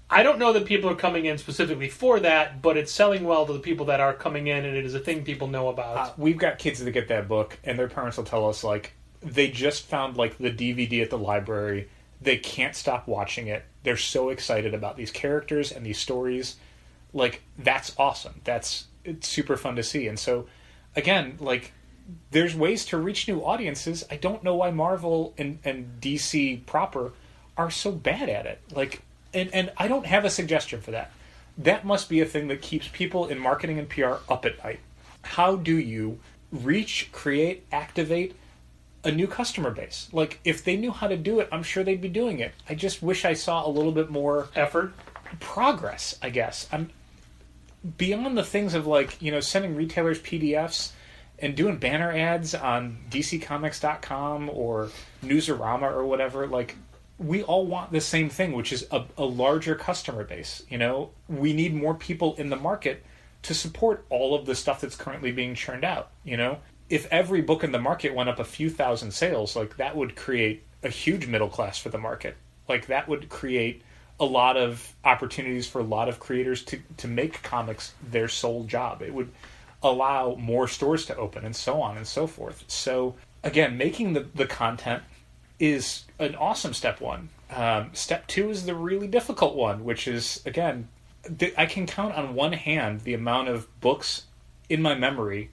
B: I don't know that people are coming in specifically for that, but it's selling well to the people that are coming in, and it is a thing people know about.
A: We've got kids that get that book, and their parents will tell us, like, they just found, like, the DVD at the library. They can't stop watching it. They're so excited about these characters and these stories. Like, that's awesome. It's super fun to see. And so, again, like, there's ways to reach new audiences. I don't know why Marvel and DC proper are so bad at it. Like, and I don't have a suggestion for that. That must be a thing that keeps people in marketing and PR up at night. How do you reach, create, activate a new customer base? Like, if they knew how to do it, I'm sure they'd be doing it. I just wish I saw a little bit more
B: Effort.
A: progress, I guess. I'm beyond the things of, like, you know, sending retailers PDFs and doing banner ads on DCComics.com or Newsarama or whatever. Like, we all want the same thing, which is a larger customer base. You know, we need more people in the market to support all of the stuff that's currently being churned out. You know, if every book in the market went up a few thousand sales, like, that would create a huge middle class for the market. Like, that would create a lot of opportunities for a lot of creators to make comics their sole job. It would allow more stores to open and so on and so forth. So again, making the content is an awesome step one. Step two is the really difficult one, which is, again, I can count on one hand the amount of books in my memory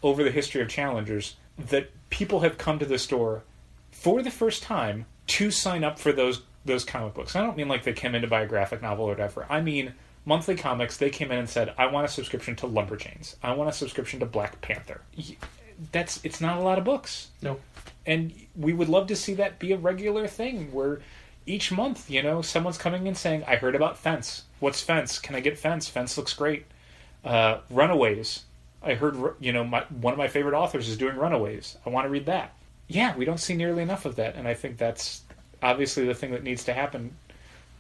A: over the history of Challengers that people have come to the store for the first time to sign up for those comic books. I don't mean like they came in to buy a graphic novel or whatever. I mean monthly comics. They came in and said, I want a subscription to Lumberjanes. I want a subscription to Black Panther. It's not a lot of books.
B: No.
A: And we would love to see that be a regular thing where each month, you know, someone's coming in saying, I heard about Fence. What's Fence? Can I get Fence? Fence looks great. Runaways. I heard, you know, one of my favorite authors is doing Runaways. I want to read that. Yeah, we don't see nearly enough of that. And I think that's obviously the thing that needs to happen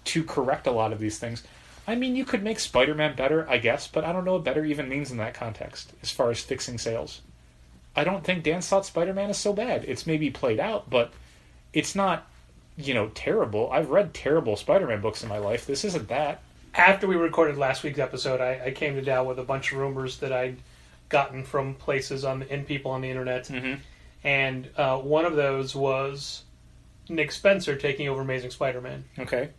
A: to correct a lot of these things. I mean, you could make Spider-Man better, I guess, but I don't know what better even means in that context as far as fixing sales. I don't think Dan Slott's Spider-Man is so bad. It's maybe played out, but it's not, you know, terrible. I've read terrible Spider-Man books in my life. This isn't that.
B: After we recorded last week's episode, I came to Dow with a bunch of rumors that I'd gotten from places and people on the internet.
A: Mm-hmm.
B: And one of those was Nick Spencer taking over Amazing Spider-Man.
A: Okay.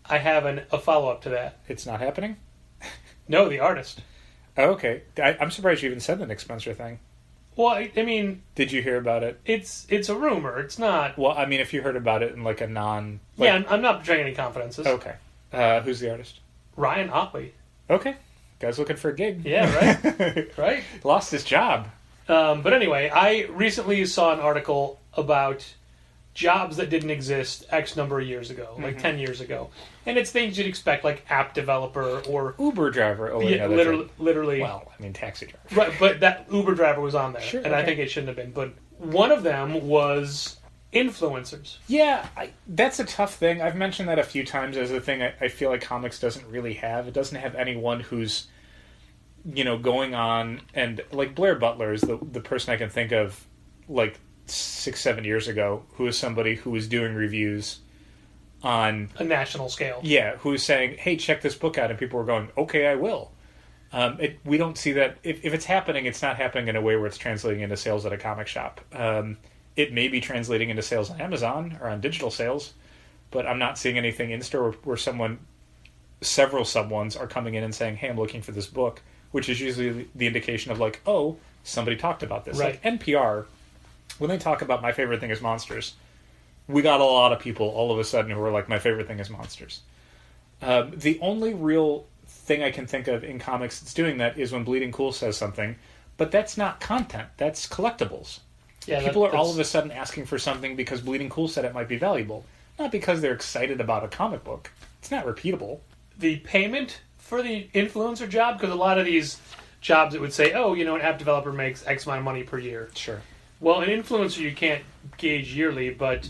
B: I have a follow-up to that.
A: It's not happening?
B: No, the artist.
A: Oh, okay. I'm surprised you even said the Nick Spencer thing.
B: Well, I mean...
A: Did you hear about it?
B: It's a rumor. It's not...
A: Well, I mean, if you heard about it in like a non... Like...
B: Yeah, I'm not betraying any confidences.
A: Okay. Who's the artist?
B: Ryan Otley.
A: Okay. Guy's looking for a gig.
B: Yeah, right? Right?
A: Lost his job.
B: But anyway, I recently saw an article about jobs that didn't exist X number of years ago, like 10 years ago. And it's things you'd expect, like app developer or...
A: Uber driver. Oh, wait,
B: yeah,
A: no, that's
B: literally.
A: well, I mean, taxi driver.
B: Right, but that Uber driver was on there,
A: Sure,
B: and I
A: okay.
B: think it shouldn't have been. But one of them was influencers.
A: Yeah, that's a tough thing. I've mentioned that a few times as a thing I feel like comics doesn't really have. It doesn't have anyone who's, going on, and like Blair Butler is the person I can think of, like 6-7 years ago, who is somebody who was doing reviews on
B: A national scale.
A: yeah, who was saying, "Hey, check this book out," and people were going, "Okay, I will." We don't see that. If it's happening, it's not happening in a way where it's translating into sales at a comic shop. It may be translating into sales on Amazon or on digital sales, but I'm not seeing anything in store where several someones are coming in and saying, "Hey, I'm looking for this book," which is usually the indication of like, "Oh, somebody talked about this."
B: Right.
A: Like NPR, when they talk about My Favorite Thing is Monsters, we got a lot of people all of a sudden who were like, "My favorite thing is monsters." The only real thing I can think of in comics that's doing that is when Bleeding Cool says something, but that's not content. That's collectibles.
B: Yeah,
A: People are all
B: that's-
A: of a sudden asking for something because Bleeding Cool said it might be valuable, not because they're excited about a comic book. It's not repeatable.
B: the payment for the influencer job, because a lot of these jobs it would say, oh, an app developer makes X amount of money per year.
A: Sure.
B: Well, an influencer you can't gauge yearly, but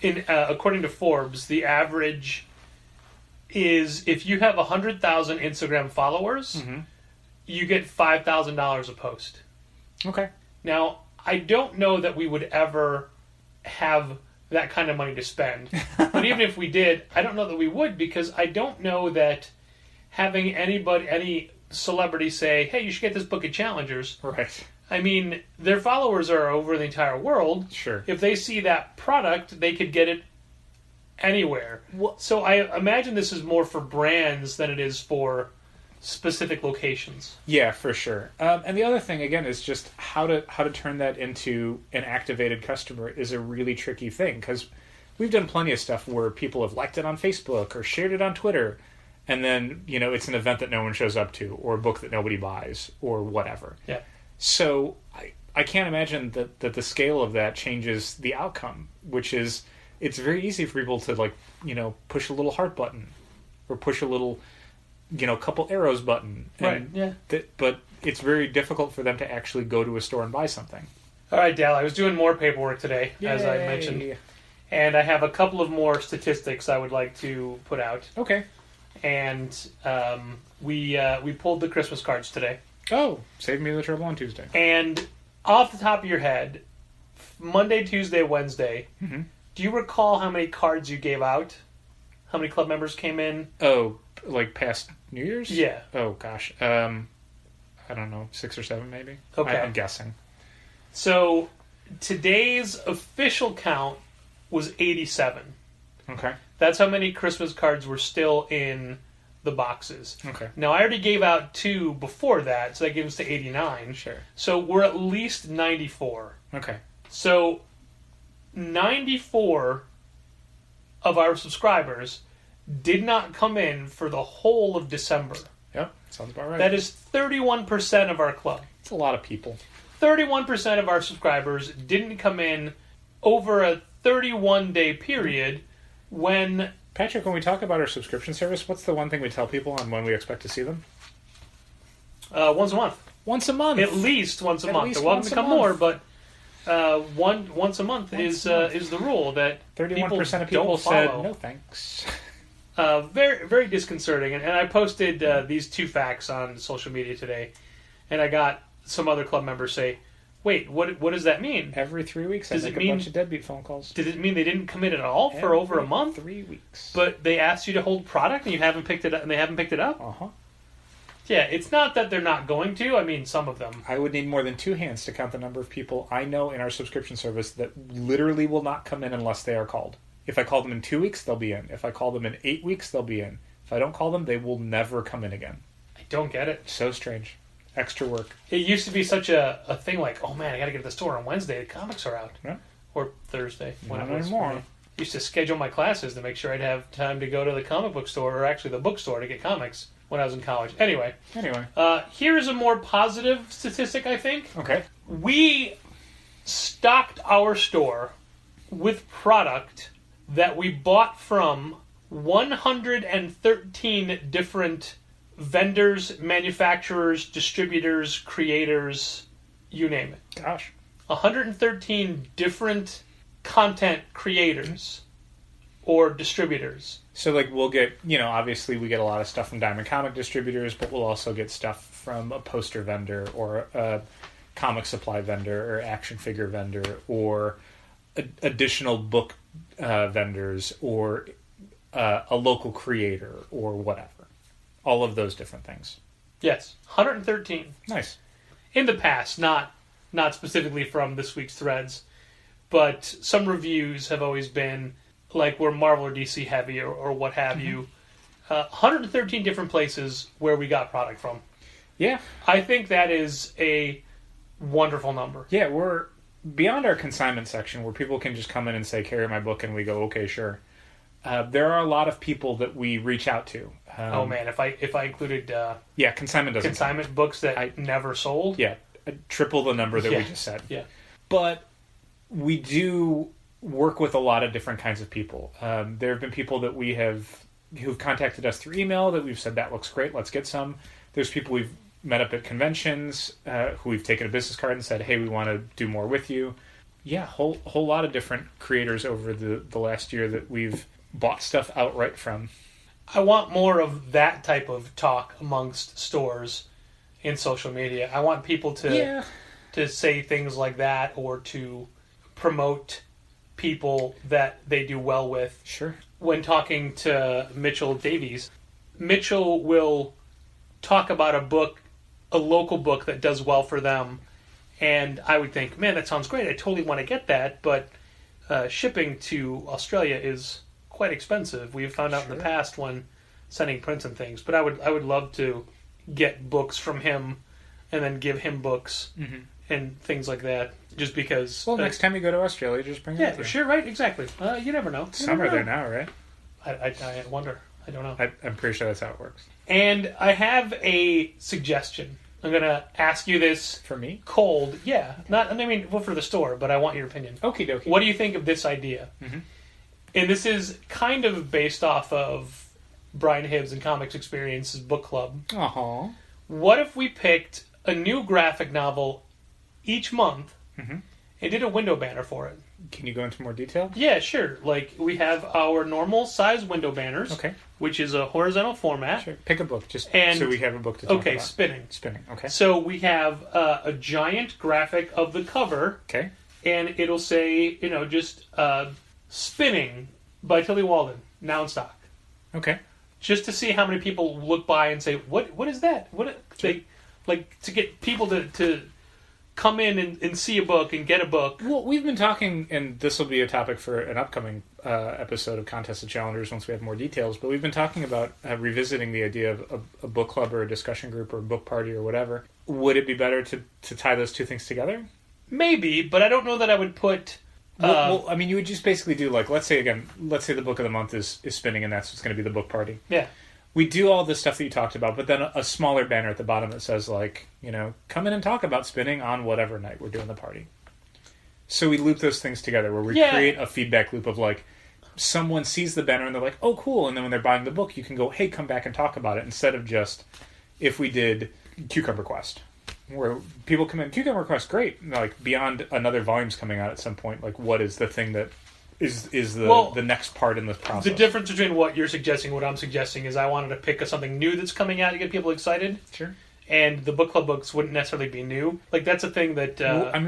B: according to Forbes, the average is if you have 100,000 Instagram followers, you get $5,000 a post.
A: Okay.
B: Now, I don't know that we would ever have that kind of money to spend. But even if we did, I don't know that we would, because I don't know that having any celebrity say, hey, you should get this book at Challengers.
A: Right.
B: I mean, their followers are over the entire world.
A: Sure.
B: If they see that product, they could get it anywhere. So I imagine this is more for brands than it is for specific locations.
A: Yeah, for sure. And the other thing, again, is just how to turn that into an activated customer is a really tricky thing, because we've done plenty of stuff where people have liked it on Facebook or shared it on Twitter, and then it's an event that no one shows up to, or a book that nobody buys, or whatever.
B: Yeah.
A: So I can't imagine that the scale of that changes the outcome, which is it's very easy for people to push a little heart button or push a little couple arrows button.
B: Right, yeah.
A: But it's very difficult for them to actually go to a store and buy something.
B: All right, Dal, I was doing more paperwork today, as I mentioned.
A: Yay.
B: And I have a couple of more statistics I would like to put out.
A: Okay.
B: And we pulled the Christmas cards today.
A: Oh, save me the trouble on Tuesday.
B: And off the top of your head, Monday, Tuesday, Wednesday, do you recall how many cards you gave out? How many club members came in?
A: Oh, like past New Year's?
B: Yeah.
A: Oh, gosh. I don't know, 6 or 7 maybe?
B: Okay.
A: I'm guessing.
B: So today's official count was 87.
A: Okay.
B: That's how many Christmas cards were still in the boxes.
A: Okay.
B: Now, I already gave out 2 before that, so that gives us to 89.
A: Sure.
B: So we're at least 94.
A: Okay.
B: So 94 of our subscribers did not come in for the whole of December.
A: Yep, sounds about right.
B: That is 31% of our club.
A: It's a lot of people.
B: 31% of our subscribers didn't come in over a 31-day period when...
A: Patrick, when we talk about our subscription service, what's the one thing we tell people on when we expect to see them?
B: once a month.
A: Once a month.
B: At least once a
A: At
B: month.
A: least
B: There welcome
A: once
B: to
A: a
B: come
A: month.
B: more, but once a month is the rule that
A: 31% of
B: don't
A: people said,
B: follow.
A: no thanks.
B: Very, very disconcerting. And I posted these 2 facts on social media today, and I got some other club members say, wait, what does that mean?
A: Every 3 weeks, I
B: Does
A: make
B: it
A: a
B: mean-
A: bunch of deadbeat phone calls.
B: Did it mean they didn't come in at all for over a month?
A: 3 weeks.
B: But they asked you to hold product and you haven't picked it up, and they haven't picked it up?
A: Uh-huh.
B: Yeah, it's not that they're not going to. I mean, some of them.
A: I would need more than 2 hands to count the number of people I know in our subscription service that literally will not come in unless they are called. If I call them in 2 weeks, they'll be in. If I call them in 8 weeks, they'll be in. If I don't call them, they will never come in again.
B: I don't get it.
A: So strange. Extra work.
B: It used to be such a thing like, oh man, I got to get to the store on Wednesday. The comics are out.
A: Yeah.
B: Or Thursday.
A: Not
B: Whenever it's
A: anymore.
B: for me. Used to schedule my classes to make sure I'd have time to go to the comic book store, or actually the bookstore, to get comics when I was in college. Anyway, here is a more positive statistic, I think.
A: Okay.
B: We stocked our store with product that we bought from 113 different vendors, manufacturers, distributors, creators, you name it.
A: Gosh.
B: 113 different content creators or distributors.
A: So, like, we'll get, obviously we get a lot of stuff from Diamond Comic distributors, but we'll also get stuff from a poster vendor or a comic supply vendor or action figure vendor or additional book vendors or a local creator or whatever. All of those different things.
B: Yes, 113.
A: Nice.
B: In the past, not specifically from this week's threads, but some reviews have always been like we're Marvel or DC heavy or what have you. 113 different places where we got product from.
A: Yeah.
B: I think that is a wonderful number.
A: Yeah, we're beyond our consignment section where people can just come in and say, carry my book, and we go, okay, sure. There are a lot of people that we reach out to.
B: Oh man, if I included
A: consignment doesn't
B: consignment books that never sold.
A: Yeah, triple the number that we just said.
B: Yeah.
A: But we do work with a lot of different kinds of people. There have been people that who've contacted us through email that we've said, that looks great, let's get some. There's people we've met up at conventions who we've taken a business card and said, hey, we want to do more with you. Yeah, whole lot of different creators over the last year that we've bought stuff outright from.
B: I want more of that type of talk amongst stores in social media. I want people to say things like that or to promote people that they do well with.
A: Sure.
B: When talking to Mitchell Davies, Mitchell will talk about a local book that does well for them, and I would think, man, that sounds great. I totally want to get that, but shipping to Australia is quite expensive. We've found out in the past when sending prints and things, but I would love to get books from him and then give him books and things like that, just because.
A: Well, next time you go to Australia, just bring it with you.
B: Sure, right, exactly. You never know.
A: Summer there now, right?
B: I wonder. I don't know.
A: I'm pretty sure that's how it works.
B: And I have a suggestion. I'm going to ask you this.
A: For me?
B: Cold. Yeah. For the store, but I want your opinion.
A: Okie dokie.
B: What do you think of this idea? Mm-hmm. And this is kind of based off of Brian Hibbs and Comics Experience's book club.
A: Uh-huh.
B: What if we picked a new graphic novel each month and did a window banner for it?
A: Can you go into more detail?
B: Yeah, sure. Like, we have our normal size window banners,
A: okay,
B: which is a horizontal format.
A: Sure. Pick a book, so we have a book to talk about.
B: Okay, spinning.
A: Okay.
B: So we have a giant graphic of the cover.
A: Okay.
B: And it'll say, just Spinning by Tilly Walden, now in stock.
A: Okay.
B: Just to see how many people look by and say, what is that? To get people to come in and see a book and get a book.
A: Well, we've been talking, and this will be a topic for an upcoming episode of Contest of Challengers once we have more details, but we've been talking about revisiting the idea of a book club or a discussion group or a book party or whatever. Would it be better to tie those two things together?
B: Maybe, but I don't know that I would put...
A: you would just basically do, like, let's say the book of the month is Spinning, and that's what's going to be the book party.
B: Yeah.
A: We do all this stuff that you talked about, but then a smaller banner at the bottom that says, like, come in and talk about Spinning on whatever night we're doing the party. So we loop those things together where we create a feedback loop of, like, someone sees the banner and they're like, oh, cool. And then when they're buying the book, you can go, hey, come back and talk about it. Instead of just, if we did Cucumber Quest, where people come in, Cucumber Quest, great. Like, beyond another volume's coming out at some point, like, what is the thing that is the next part in this process?
B: The difference between what you're suggesting and what I'm suggesting is I wanted to pick something new that's coming out to get people excited.
A: Sure.
B: And the book club books wouldn't necessarily be new. Like, that's a thing that...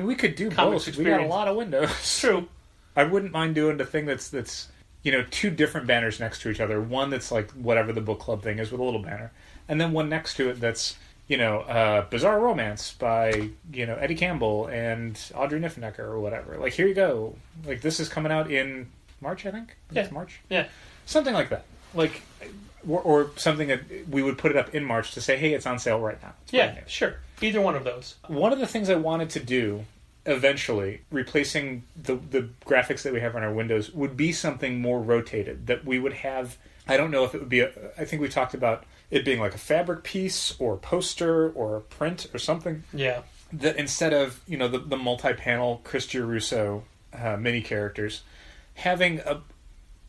A: we could do
B: both.
A: We got a lot of windows.
B: True.
A: I wouldn't mind doing the thing that's two different banners next to each other. One that's like whatever the book club thing is with a little banner. And then one next to it that's, Bizarre Romance by, Eddie Campbell and Audrey Niffenegger or whatever. Like, here you go. Like, this is coming out in March, I think? It's March?
B: Yeah.
A: Something like that. Like... Or something that we would put it up in March to say, hey, it's on sale right now.
B: Yeah, sure. Either one of those.
A: One of the things I wanted to do, eventually, replacing the graphics that we have on our windows, would be something more rotated. That we would have, I don't know if it would be, I think we talked about it being like a fabric piece, or a poster, or a print, or something.
B: Yeah.
A: That instead of, the multi-panel Chris Giarrusso mini characters, having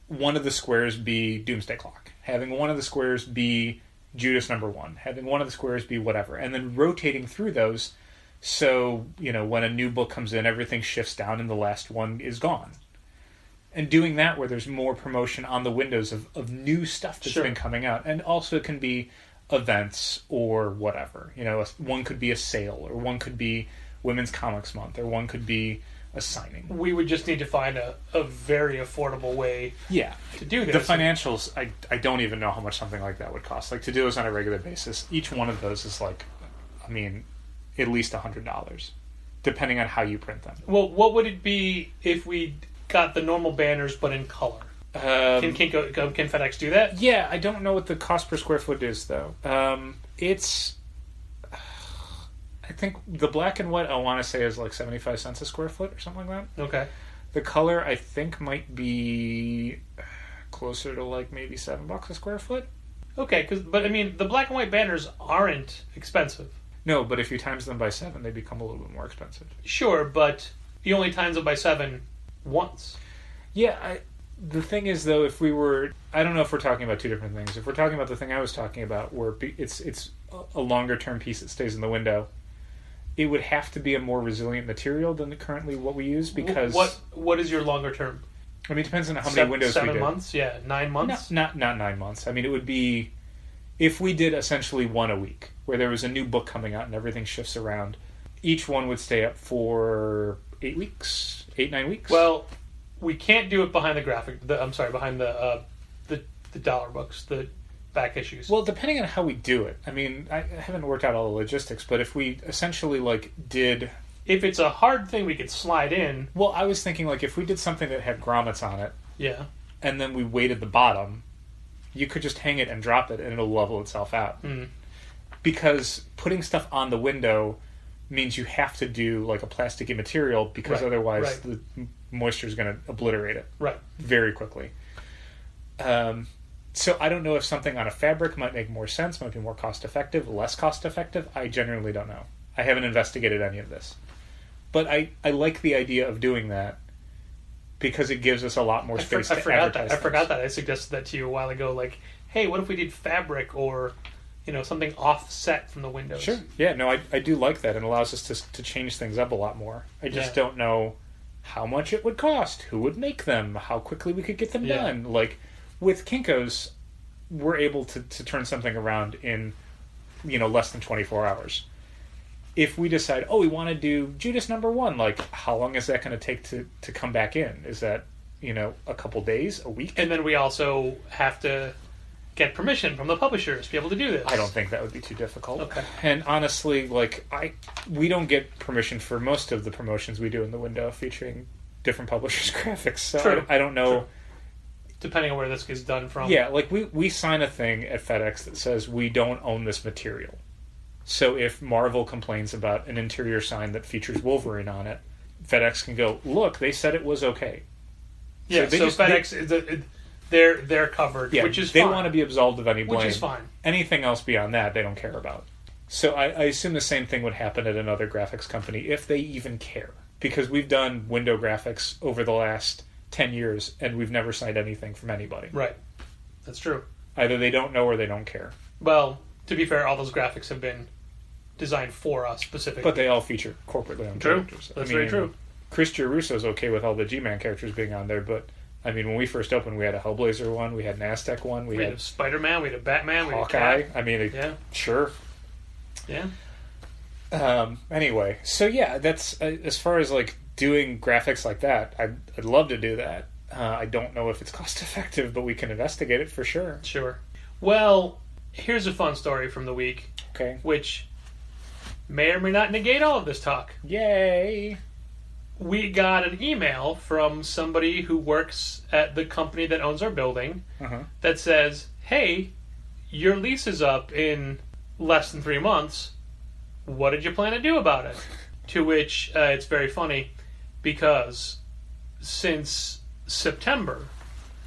A: one of the squares be Doomsday Clock, having one of the squares be Judas #1, having one of the squares be whatever, and then rotating through those so, when a new book comes in, everything shifts down and the last one is gone. And doing that where there's more promotion on the windows of new stuff that's been coming out. And also it can be events or whatever. One could be a sale, or one could be Women's Comics Month, or one could be a signing.
B: We would just need to find a very affordable way to do this.
A: The financials, I don't even know how much something like that would cost. Like, to do this on a regular basis, each one of those is at least $100, depending on how you print them.
B: Well, what would it be if we got the normal banners but in color? Can FedEx do that?
A: Yeah, I don't know what the cost per square foot is, though. It's... I think the black and white, I want to say, is like 75 cents a square foot or something like that.
B: Okay.
A: The color, I think, might be closer to like maybe $7 a square foot.
B: Okay, but the black and white banners aren't expensive.
A: No, but if you times them by 7, they become a little bit more expensive.
B: Sure, but you only times them by 7 once.
A: Yeah, the thing is, though, if we were... I don't know if we're talking about two different things. If we're talking about the thing I was talking about, where it's a longer-term piece that stays in the window, it would have to be a more resilient material than currently what we use, because...
B: What is your longer term?
A: It depends on how many windows we do.
B: 7 months? Yeah, 9 months?
A: No, not 9 months. It would be... If we did essentially one a week, where there was a new book coming out and everything shifts around, each one would stay up for 8 weeks? 8-9 weeks?
B: Well, we can't do it behind behind the dollar books, the back issues.
A: Well, depending on how we do it. I haven't worked out all the logistics, but if we essentially did...
B: If it's a hard thing we could slide in...
A: Well, I was thinking if we did something that had grommets on it,
B: yeah,
A: and then we weighted the bottom, you could just hang it and drop it and it'll level itself out.
B: Mm.
A: Because putting stuff on the window means you have to do a plasticky material, because otherwise the moisture is going to obliterate it very quickly. So I don't know if something on a fabric might make more sense, might be more cost-effective, less cost-effective. I genuinely don't know. I haven't investigated any of this. But I like the idea of doing that, because it gives us a lot more space to advertise.
B: I forgot that. I suggested that to you a while ago. Hey, what if we did fabric or, something offset from the windows?
A: Sure. Yeah, no, I do like that. It allows us to change things up a lot more. I just don't know how much it would cost, who would make them, how quickly we could get them done. With Kinko's, we're able to turn something around in, less than 24 hours. If we decide, we want to do Judas #1, how long is that going to take to come back in? Is that, a couple days, a week?
B: And then we also have to get permission from the publishers to be able to do this.
A: I don't think that would be too difficult.
B: Okay.
A: And honestly, we don't get permission for most of the promotions we do in the window featuring different publishers' graphics. So
B: True.
A: I don't know.
B: True. Depending on where this gets done from.
A: Yeah, we sign a thing at FedEx that says we don't own this material. So if Marvel complains about an interior sign that features Wolverine on it, FedEx can go, look, they said it was okay.
B: Yeah, so FedEx, they're covered, which is fine.
A: They want to be absolved of any blame.
B: Which is fine.
A: Anything else beyond that, they don't care about. So I assume the same thing would happen at another graphics company, if they even care. Because we've done window graphics over the last 10 years, and we've never signed anything from anybody.
B: Right. That's true.
A: Either they don't know or they don't care.
B: Well, to be fair, all those graphics have been designed for us specifically.
A: But they all feature corporately owned characters.
B: That's very true.
A: Chris Giarruso's okay with all the G-Man characters being on there, but when we first opened, we had a Hellblazer one, we had an Aztec one, we had
B: a Spider-Man, we had a Batman,
A: Hawkeye.
B: we had a Cat.
A: Sure.
B: Yeah.
A: Anyway, so yeah, that's as far as doing graphics like that. I'd love to do that. I don't know if it's cost effective, but we can investigate it for sure.
B: Sure. Well, here's a fun story from the week.
A: Okay.
B: Which may or may not negate all of this talk.
A: Yay!
B: We got an email from somebody who works at the company that owns our building that says, hey, your lease is up in less than 3 months. What did you plan to do about it? To which it's very funny, because since September,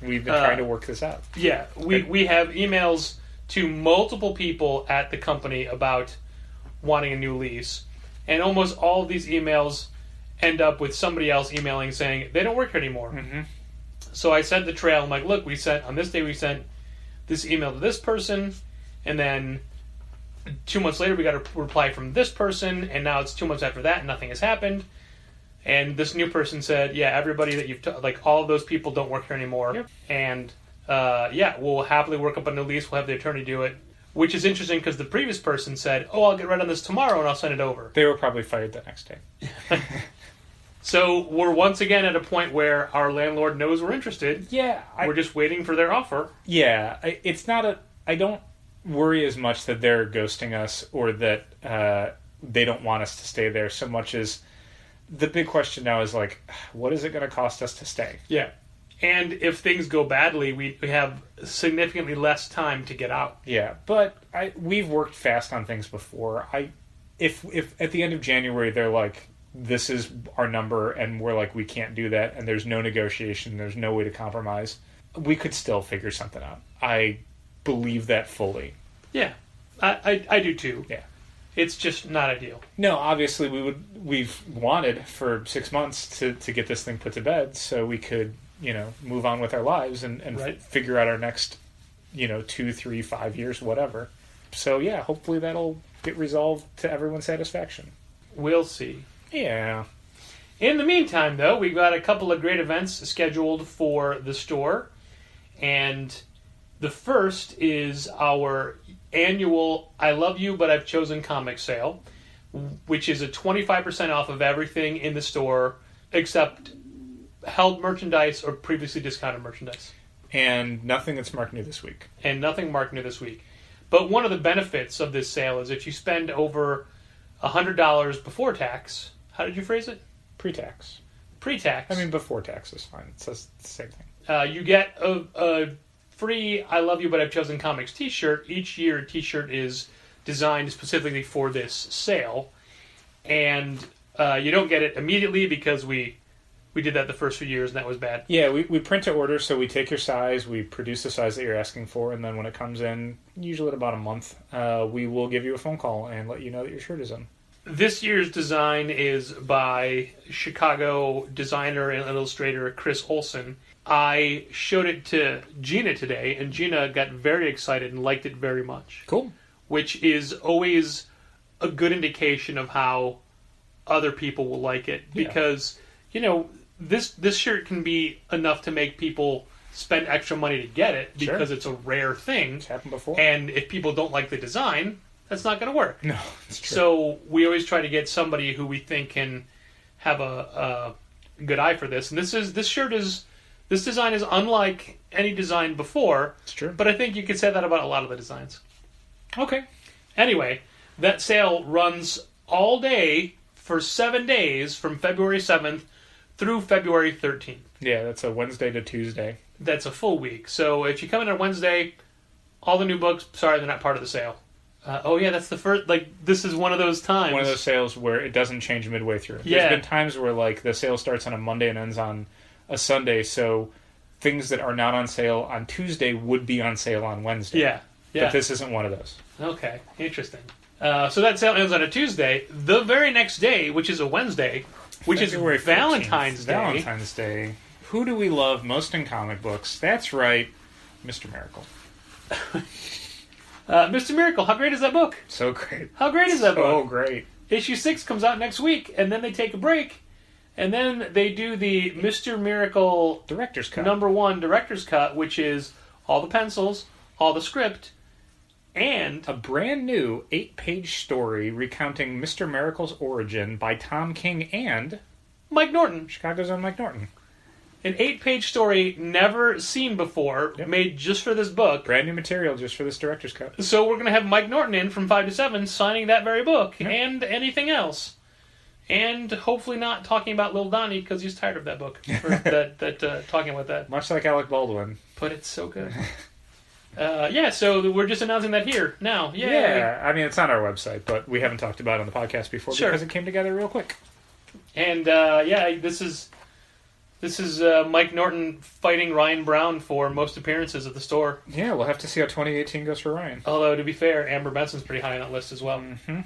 A: we've been trying to work this out.
B: Yeah, we have emails to multiple people at the company about wanting a new lease, and almost all of these emails end up with somebody else emailing saying they don't work here anymore.
A: Mm-hmm.
B: So I sent the trail. I'm like, look, on this day we sent this email to this person, and then 2 months later we got a reply from this person, and now it's 2 months after that and nothing has happened. And this new person said, yeah, everybody that you've all of those people don't work here anymore.
A: Yep.
B: And we'll happily work up a new lease. We'll have the attorney do it. Which is interesting because the previous person said, oh, I'll get right on this tomorrow and I'll send it over.
A: They were probably fired the next day.
B: So we're once again at a point where our landlord knows we're interested.
A: Yeah.
B: We're just waiting for their offer.
A: Yeah. I don't worry as much that they're ghosting us or that they don't want us to stay there so much as the big question now is like, what is it going to cost us to stay?
B: Yeah. And if things go badly, we have significantly less time to get out.
A: Yeah, but we've worked fast on things before. If at the end of January they're like, this is our number, and we're like, we can't do that, and there's no negotiation, there's no way to compromise, we could still figure something out. I believe that fully.
B: Yeah, I do too.
A: Yeah.
B: It's just not ideal.
A: No, obviously we've wanted for 6 months to get this thing put to bed so we could, move on with our lives and
B: right.
A: figure out our next, 2, 3, 5 years, whatever. So yeah, hopefully that'll get resolved to everyone's satisfaction.
B: We'll see.
A: Yeah.
B: In the meantime, though, we've got a couple of great events scheduled for the store. And the first is our annual I Love You, But I've Chosen comic sale, which is a 25% off of everything in the store except held merchandise or previously discounted merchandise.
A: And nothing that's marked new this week.
B: And nothing marked new this week. But one of the benefits of this sale is if you spend over $100 before tax, how did you phrase it?
A: Pre-tax.
B: Pre-tax.
A: I mean, before tax is fine. It says the same thing.
B: You get a free I Love You But I've Chosen Comics t-shirt. Each year a t-shirt is designed specifically for this sale. And you don't get it immediately because we did that the first few years and that was bad.
A: Yeah, we print to order, so we take your size, we produce the size that you're asking for, and then when it comes in, usually in about a month, we will give you a phone call and let you know that your shirt is in.
B: This year's design is by Chicago designer and illustrator Chris Olsen. I showed it to Gina today, and Gina got very excited and liked it very much.
A: Cool.
B: Which is always a good indication of how other people will like it. Because, this shirt can be enough to make people spend extra money to get it because it's a rare thing.
A: It's happened before.
B: And if people don't like the design, that's not going to work.
A: No, it's true.
B: So we always try to get somebody who we think can have a good eye for this. And this design is unlike any design before.
A: It's true.
B: But I think you could say that about a lot of the designs.
A: Okay.
B: Anyway, that sale runs all day for 7 days from February 7th through February 13th.
A: Yeah, that's a Wednesday to Tuesday.
B: That's a full week. So if you come in on Wednesday, all the new books, sorry, they're not part of the sale. That's the first, this is one of those times.
A: One of those sales where it doesn't change midway through.
B: Yeah.
A: There's been times where, the sale starts on a Monday and ends on a Sunday, so things that are not on sale on Tuesday would be on sale on Wednesday.
B: Yeah.
A: But this isn't one of those.
B: Okay, interesting. So that sale ends on a Tuesday. The very next day, which is a Wednesday, which
A: February
B: is Valentine's
A: 14th.
B: Day.
A: Valentine's Day. Who do we love most in comic books? That's right, Mr. Miracle.
B: Mr. Miracle, how great is that book?
A: So great.
B: How great is that book?
A: Oh, great.
B: Issue 6 comes out next week, and then they take a break, and then they do the Mr. Miracle
A: Director's Cut.
B: #1 Director's Cut, which is all the pencils, all the script, and
A: a brand new 8-page story recounting Mr. Miracle's origin by Tom King and
B: Mike Norton.
A: Chicago's own Mike Norton.
B: An 8-page story never seen before, made just for this book.
A: Brand new material just for this Director's Cut.
B: So we're going to have Mike Norton in from 5 to 7 signing that very book and anything else. And hopefully not talking about Lil Donnie because he's tired of that book. Or talking about that.
A: Much like Alec Baldwin.
B: But it's so good. So we're just announcing that here now. Yay.
A: Yeah, I mean, it's on our website, but we haven't talked about it on the podcast before because it came together real quick.
B: And, this is Mike Norton fighting Ryan Brown for most appearances at the store.
A: Yeah, we'll have to see how 2018 goes for Ryan.
B: Although, to be fair, Amber Benson's pretty high on that list as well.
A: Mm-hmm.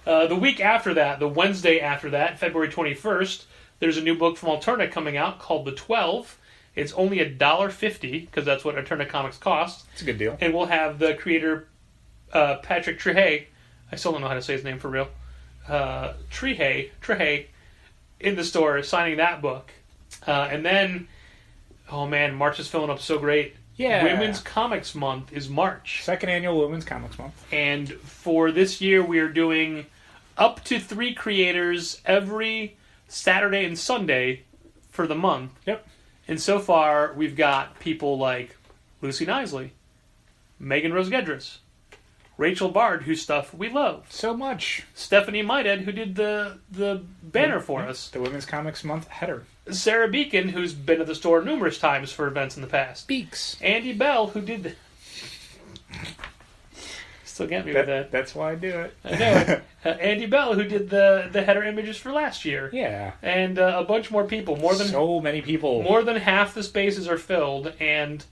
B: The week after that, the Wednesday after that, February 21st, there's a new book from Alterna coming out called The 12. It's only $1.50 because that's what Alterna Comics costs.
A: It's a good deal.
B: And we'll have the creator, Patrick Trehay, I still don't know how to say his name for real, Trehay, in the store signing that book. And then, oh man, March is filling up so great.
A: Yeah.
B: Women's Comics Month is March.
A: Second annual Women's Comics Month.
B: And for this year, we are doing up to 3 creators every Saturday and Sunday for the month.
A: Yep.
B: And so far, we've got people like Lucy Knisley, Megan Rose Gedris, Rachel Bard, whose stuff we love,
A: So much.
B: Stephanie Myded, who did the banner for us,
A: The Women's Comics Month header.
B: Sarah Beacon, who's been at the store numerous times for events in the past,
A: Beaks.
B: Andy Bell, who did still get me with that.
A: That's why I do it.
B: I know it. Andy Bell, who did the header images for last year.
A: Yeah.
B: And a bunch more people. More than
A: so many people.
B: More than half the spaces are filled, and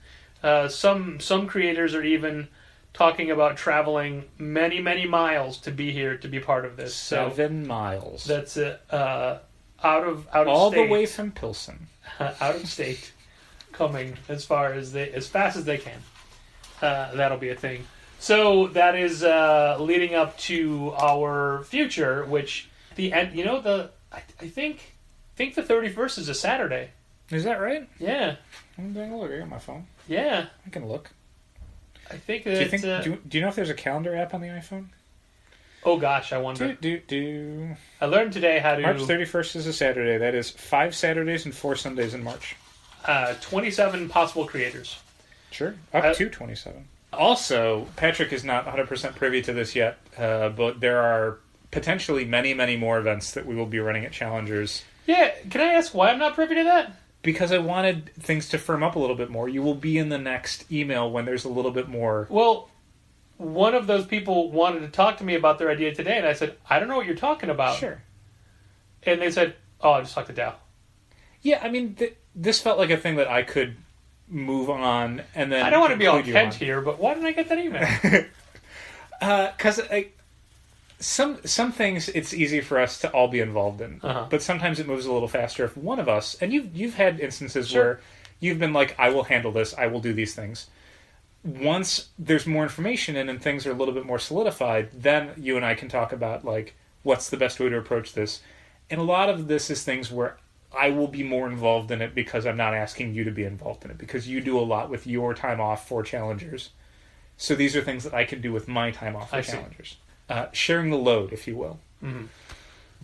B: some creators are even talking about traveling many, many miles to be here to be part of this.
A: 7 miles.
B: That's out of
A: all
B: state,
A: the way from Pilsen.
B: out of state, coming as fast as they can. That'll be a thing. So that is leading up to our future, which the end. You know I think the 31st is a Saturday.
A: Is that right?
B: Yeah.
A: I'm going to look. I got my phone.
B: Yeah.
A: I can look.
B: I think
A: Do you think? Do you know if there's a calendar app on the iPhone?
B: Oh gosh, I wonder. I learned today how to.
A: March 31st is a Saturday. That is 5 Saturdays and 4 Sundays in March.
B: 27 possible creators.
A: Sure. Up to 27. Also, Patrick is not 100% privy to this yet, but there are potentially many, many more events that we will be running at Challengers.
B: Yeah, can I ask why I'm not privy to that?
A: Because I wanted things to firm up a little bit more. You will be in the next email when there's a little bit more.
B: Well, one of those people wanted to talk to me about their idea today, and I said, I don't know what you're talking about.
A: Sure.
B: And they said, oh, I'll just talk to Dow.
A: Yeah, I mean, this felt like a thing that I could move on and then.
B: I don't want to be all Kent here, but why didn't I get that email?
A: Because some things it's easy for us to all be involved in, but sometimes it moves a little faster if one of us. And you've had instances where you've been like, I will handle this, I will do these things. Once there's more information in and things are a little bit more solidified, then you and I can talk about like what's the best way to approach this. And a lot of this is things where I will be more involved in it because I'm not asking you to be involved in it, because you do a lot with your time off for Challengers. So these are things that I can do with my time off for Challengers. Sharing the load, if you will. Mm-hmm.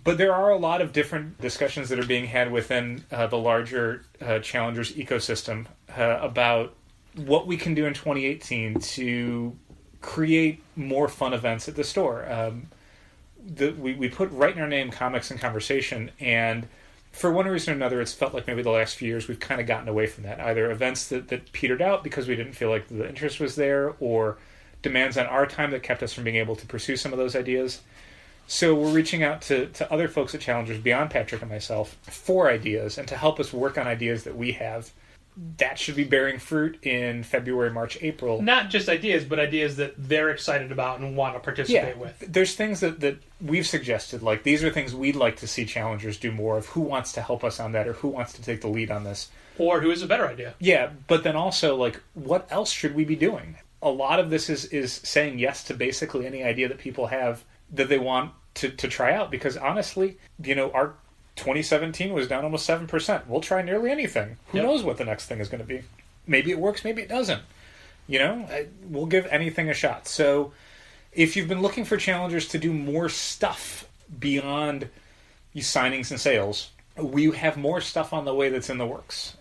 A: But there are a lot of different discussions that are being had within the larger Challengers ecosystem about what we can do in 2018 to create more fun events at the store. We put right in our name Comics and Conversation, and for one reason or another, it's felt like maybe the last few years we've kind of gotten away from that. Either events that petered out because we didn't feel like the interest was there, or demands on our time that kept us from being able to pursue some of those ideas. So we're reaching out to other folks at Challengers beyond Patrick and myself for ideas and to help us work on ideas that we have. That should be bearing fruit in February, March, April.
B: Not just ideas, but ideas that they're excited about and want to participate with.
A: There's things that we've suggested, like these are things we'd like to see Challengers do more of. Who wants to help us on that, or who wants to take the lead on this?
B: Or who has a better idea.
A: Yeah, but then also, like, what else should we be doing? A lot of this is saying yes to basically any idea that people have that they want to try out, because honestly, our 2017 was down almost 7%. We'll try nearly anything. Who knows what the next thing is going to be? Maybe it works, maybe it doesn't. We'll give anything a shot. So if you've been looking for Challengers to do more stuff beyond signings and sales, we have more stuff on the way that's in the works.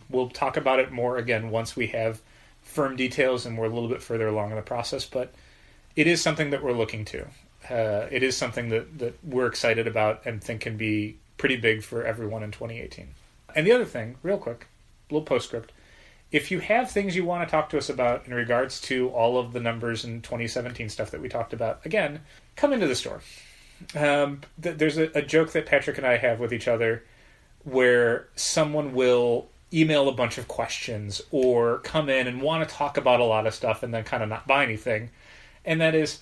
A: We'll talk about it more again once we have firm details and we're a little bit further along in the process, but it is something that we're looking to. It is something that we're excited about and think can be pretty big for everyone in 2018. And the other thing, real quick, a little postscript, if you have things you want to talk to us about in regards to all of the numbers and 2017 stuff that we talked about, again, come into the store. There's a joke that Patrick and I have with each other where someone will email a bunch of questions or come in and want to talk about a lot of stuff and then kind of not buy anything. And that is,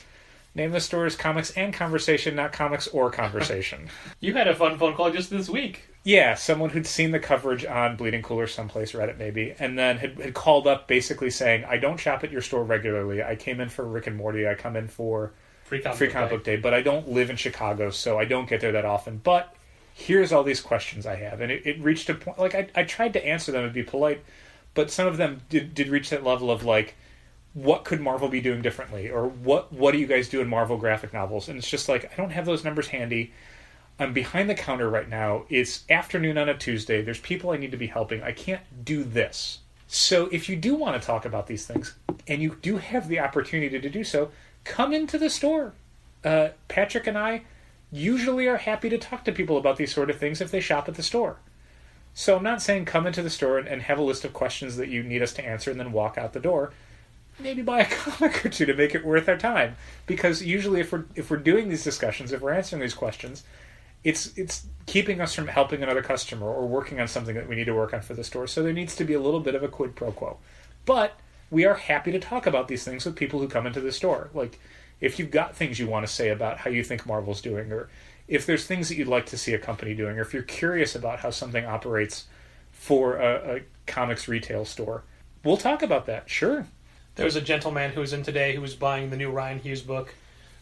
A: Name the store is Comics and Conversation, not Comics or Conversation.
B: You had a fun phone call just this week.
A: Yeah, someone who'd seen the coverage on Bleeding Cool or someplace, Reddit maybe, and then had called up basically saying, I don't shop at your store regularly. I came in for Rick and Morty. I come in for
B: Free Comic
A: Book Day, but I don't live in Chicago, so I don't get there that often. But here's all these questions I have. And it reached a point, like, I tried to answer them and be polite, but some of them did reach that level of, like, what could Marvel be doing differently? Or what do you guys do in Marvel graphic novels? And it's just like, I don't have those numbers handy. I'm behind the counter right now. It's afternoon on a Tuesday. There's people I need to be helping. I can't do this. So if you do want to talk about these things, and you do have the opportunity to do so, come into the store. Patrick and I usually are happy to talk to people about these sort of things if they shop at the store. So I'm not saying come into the store and have a list of questions that you need us to answer and then walk out the door. Maybe buy a comic or two to make it worth our time. Because usually if we're doing these discussions, if we're answering these questions, it's keeping us from helping another customer or working on something that we need to work on for the store. So there needs to be a little bit of a quid pro quo. But we are happy to talk about these things with people who come into the store. Like, if you've got things you want to say about how you think Marvel's doing, or if there's things that you'd like to see a company doing, or if you're curious about how something operates for a comics retail store, we'll talk about that. Sure.
B: There was a gentleman who was in today who was buying the new Ryan Hughes book,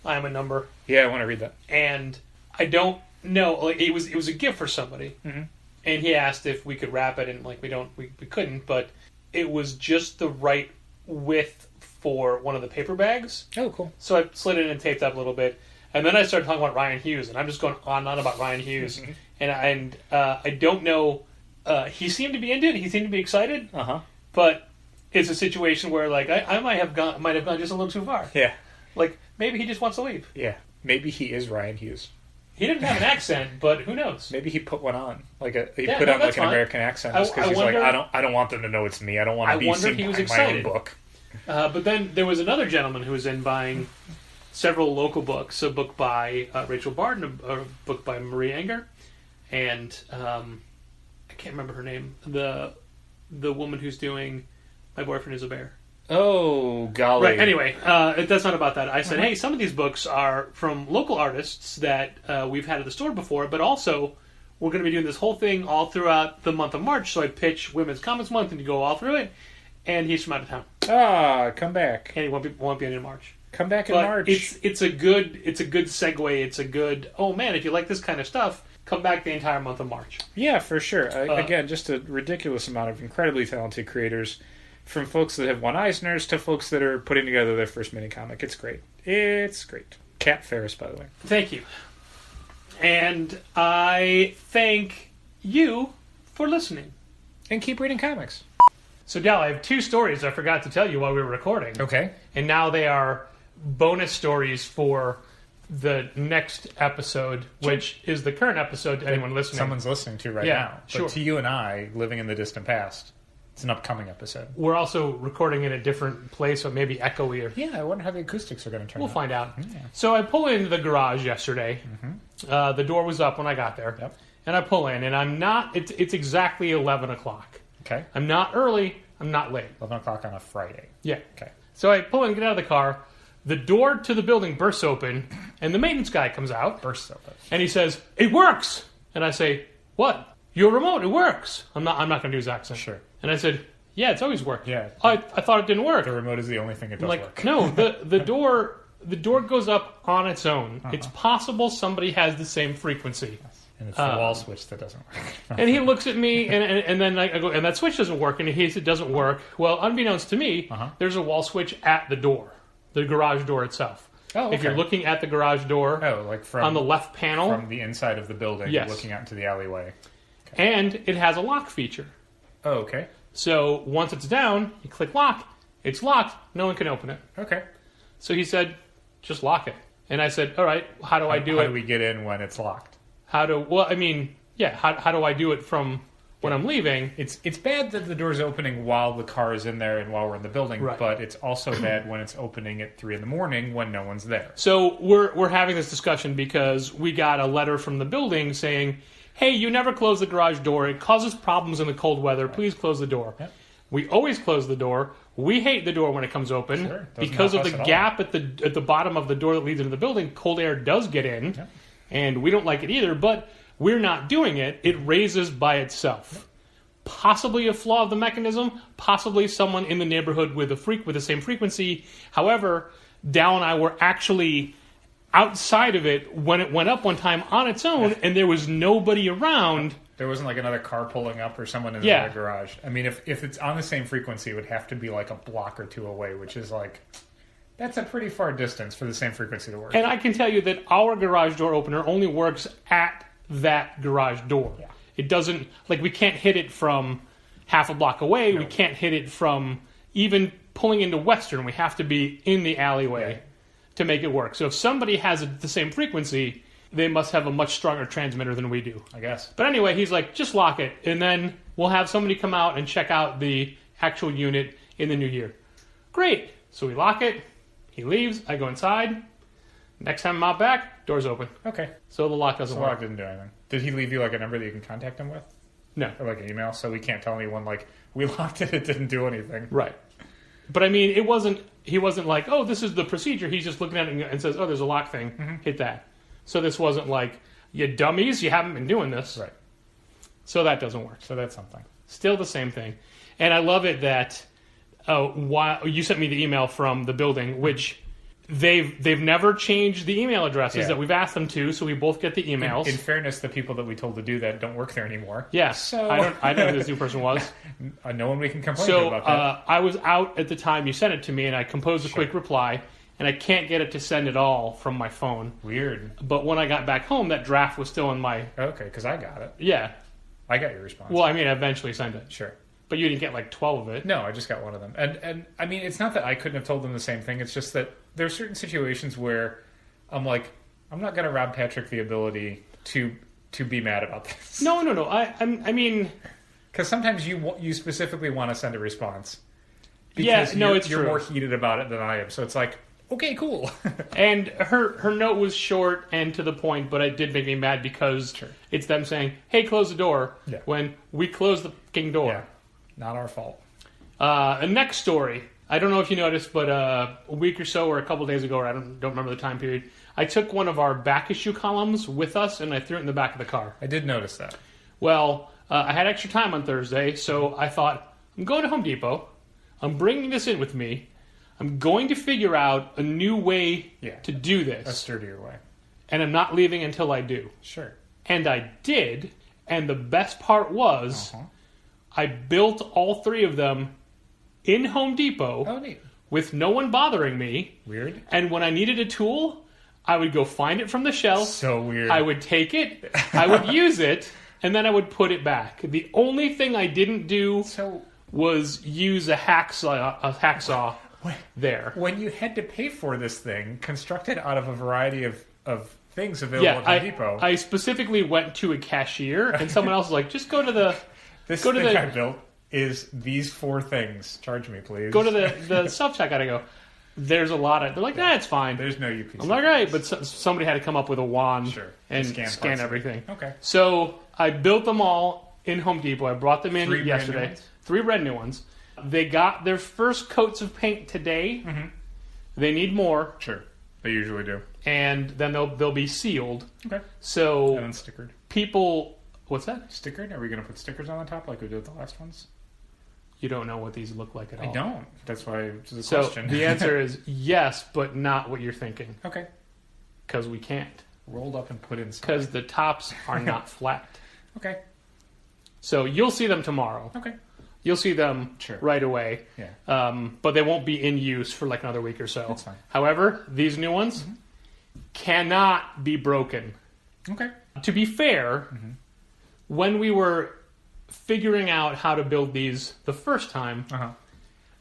B: I Am a Number.
A: Yeah, I want to read that.
B: And I don't know, like, it was a gift for somebody.
A: Mm-hmm.
B: And he asked if we could wrap it, and like we couldn't, but it was just the right width for one of the paper bags.
A: Oh, cool.
B: So I slid it in and taped up a little bit. And then I started talking about Ryan Hughes, and I'm just going on and on about Ryan Hughes.
A: Mm-hmm.
B: And I don't know, he seemed to be into it, he seemed to be excited, but it's a situation where, like, I might have gone just a little too far.
A: Yeah.
B: Like, maybe he just wants to leave.
A: Yeah. Maybe he is Ryan Hughes.
B: He didn't have an accent, but who knows?
A: Maybe he put one on, like an
B: that's
A: an
B: fine.
A: American accent, just because he's
B: wonder,
A: like, I don't want them to know it's me. I don't want to be seen
B: he was
A: buying my own
B: excited.
A: book.
B: But then there was another gentleman who was in buying several local books. A book by Rachel Bard and a book by Marie Anger, and I can't remember her name. The woman who's doing My Boyfriend is a Bear.
A: Oh, golly.
B: Right, anyway, that's not about that. I said, hey, some of these books are from local artists that we've had at the store before, but also we're going to be doing this whole thing all throughout the month of March, so I pitch Women's Comics Month and you go all through it, and he's from out of town.
A: Ah, come back.
B: And he won't be in March.
A: Come back in
B: But
A: March.
B: It's a good segue. It's a good, oh man, if you like this kind of stuff, come back the entire month of March.
A: Yeah, for sure. Again, just a ridiculous amount of incredibly talented creators, from folks that have won Eisners to folks that are putting together their first mini comic. It's great. It's great. Cat Ferris, by the way.
B: Thank you. And I thank you for listening.
A: And keep reading comics.
B: So, Dal, I have two stories I forgot to tell you while we were recording.
A: Okay.
B: And now they are bonus stories for the next episode, which is the current episode to anyone listening.
A: Someone's listening to right
B: Yeah,
A: now. But
B: sure.
A: to you and I, living in the distant past, it's an upcoming episode.
B: We're also recording in a different place, so maybe echoey. Or
A: Yeah, I wonder how the acoustics are going to turn out.
B: we'll find out.
A: Yeah.
B: So I pull into the garage yesterday. The door was up when I got there.
A: Yep.
B: And I pull in, and I'm not... It's exactly 11 o'clock.
A: Okay.
B: I'm not early. I'm not late.
A: 11 o'clock on a Friday.
B: Yeah.
A: Okay.
B: So I pull in, get out of the car. The door to the building bursts open, and the maintenance guy comes out.
A: Bursts open.
B: And he says, "It works." And I say, "What? Your remote? It works." I'm not going to do his accent.
A: Sure.
B: And I said, "Yeah, it's always worked."
A: Yeah.
B: I thought it didn't work.
A: The remote is the only thing it does
B: I'm like,
A: work.
B: no, the door goes up on its own. It's possible somebody has the same frequency.
A: And it's the wall switch that doesn't work.
B: And he looks at me, and then I go, and that switch doesn't work. And he says it doesn't work. Well, unbeknownst to me, there's a wall switch at the door, the garage door itself.
A: Oh, okay.
B: If you're looking at the garage door
A: like from
B: on the left panel,
A: from the inside of the building,
B: Yes.
A: looking out into the alleyway.
B: and it has a lock feature.
A: Oh, okay.
B: So once it's down, you click lock. It's locked. No one can open it.
A: Okay.
B: So he said, just lock it. And I said, all right, how do I do
A: How
B: it?
A: do we get in when it's locked?
B: How do I do it from when I'm leaving?
A: It's bad that the door's opening while the car is in there and while we're in the building,
B: Right.
A: but it's also bad when it's opening at 3 a.m. when no one's there.
B: So we're having this discussion because we got a letter from the building saying, hey, you never close the garage door. It causes problems in the cold weather. Please close the door.
A: Yep.
B: We always close the door. We hate the door when it comes open
A: Sure. Doesn't
B: because
A: help
B: of
A: us
B: the
A: at
B: gap at the bottom of the door that leads into the building. Cold air does get in,
A: Yep.
B: and we don't like it either. But we're not doing it. It raises by itself. Possibly a flaw of the mechanism. Possibly someone in the neighborhood with the same frequency. However, Dal and I were actually outside of it when it went up one time on its own, and there was nobody around.
A: There wasn't like another car pulling up or someone in the
B: Yeah.
A: other garage. I mean, if it's on the same frequency, it would have to be like a block or two away, which is like, that's a pretty far distance for the same frequency to work.
B: And I can tell you that our garage door opener only works at that garage door.
A: Yeah.
B: It doesn't, like, we can't hit it from half a block away.
A: No.
B: We can't hit it from even pulling into Western. We have to be in the alleyway
A: Right.
B: to make it work. So if somebody has it at the same frequency, they must have a much stronger transmitter than we do.
A: I guess.
B: But anyway, he's like, just lock it, and then we'll have somebody come out and check out the actual unit in the new year. Great. So we lock it. He leaves. I go inside. Next time I'm out back, door's open.
A: Okay.
B: So the lock doesn't
A: So
B: work.
A: Lock didn't do anything. Did he leave you like a number that you can contact him with?
B: No.
A: Or like an email? So we can't tell anyone like, we locked it, it didn't do anything.
B: Right. But I mean, he wasn't like, oh, this is the procedure. He's just looking at it and says, oh, there's a lock thing.
A: Mm-hmm.
B: Hit that. So this wasn't like, you dummies, you haven't been doing this.
A: Right.
B: So that doesn't work.
A: So that's something.
B: Still the same thing. And I love it that while you sent me the email from the building, which they've never changed the email addresses
A: Yeah.
B: that we've asked them to, so we both get the emails.
A: In fairness, the people that we told to do that don't work there anymore.
B: Yeah.
A: So
B: I know who this new person was.
A: no one we can complain to
B: So
A: about that.
B: I was out at the time you sent it to me, and I composed a quick reply, and I can't get it to send it all from my phone.
A: Weird.
B: But when I got back home, that draft was still in my...
A: Okay, because I got it.
B: Yeah.
A: I got your response.
B: Well, I mean, I eventually sent it.
A: Sure.
B: But you didn't get like 12 of it.
A: No, I just got one of them. And I mean, it's not that I couldn't have told them the same thing. It's just that there are certain situations where I'm like, I'm not going to rob Patrick the ability to be mad about this.
B: No. I mean...
A: Because sometimes you specifically want to send a response.
B: Yeah,
A: Because
B: no, it's
A: you're
B: true.
A: more heated about it than I am. So it's like, okay, cool.
B: And her note was short and to the point, but it did make me mad because
A: Sure.
B: it's them saying, hey, close the door,
A: Yeah.
B: when we closed the fucking door.
A: Yeah, not our fault.
B: A next story. I don't know if you noticed, but a week or so or a couple days ago, or I don't remember the time period, I took one of our back issue columns with us and I threw it in the back of the car.
A: I did notice that.
B: Well, I had extra time on Thursday, so I thought, I'm going to Home Depot. I'm bringing this in with me. I'm going to figure out a new way
A: Yeah.
B: to do
A: A
B: this.
A: sturdier way.
B: And I'm not leaving until I do.
A: Sure.
B: And I did. And the best part was I built all three of them in Home Depot
A: Oh, neat.
B: with no one bothering me.
A: Weird.
B: And when I needed a tool, I would go find it from the shelf.
A: So weird.
B: I would take it, I would use it, and then I would put it back. The only thing I didn't do
A: So
B: was use a hacksaw there.
A: when you had to pay for this thing, constructed out of a variety of things available at Home Depot,
B: I specifically went to a cashier, and someone else was like, just go to the
A: this
B: go to
A: thing
B: the-
A: I built is these 4 things. Charge me, please.
B: go to the self-checkout. I go, there's a lot of... They're like, nah, it's fine.
A: There's no UPC.
B: I'm like, all right, but somebody had to come up with a wand
A: Sure.
B: and
A: Scan
B: scan
A: parts of it.
B: everything.
A: Okay.
B: So I built them all in Home Depot. I brought them in
A: 3 brand new
B: yesterday.
A: ones?
B: 3 brand new ones. They got their first coats of paint today.
A: Mm-hmm.
B: They need more,
A: Sure. They usually do.
B: and then they'll be sealed.
A: Okay.
B: So
A: And then stickered.
B: people... What's that?
A: Stickered? Are we going to put stickers on the top like we did with the last ones?
B: You don't know what these look like at all.
A: I don't. That's why it's a
B: So
A: question.
B: the answer is yes, but not what you're thinking.
A: Okay.
B: Because we can't.
A: Rolled up and put inside.
B: Because the tops are not flat.
A: Okay.
B: So you'll see them tomorrow.
A: Okay.
B: You'll see them
A: Sure.
B: right away.
A: Yeah.
B: But they won't be in use for like another week or so.
A: That's fine.
B: However, these new ones cannot be broken.
A: Okay.
B: To be fair, when we were figuring out how to build these the first time,
A: Uh-huh.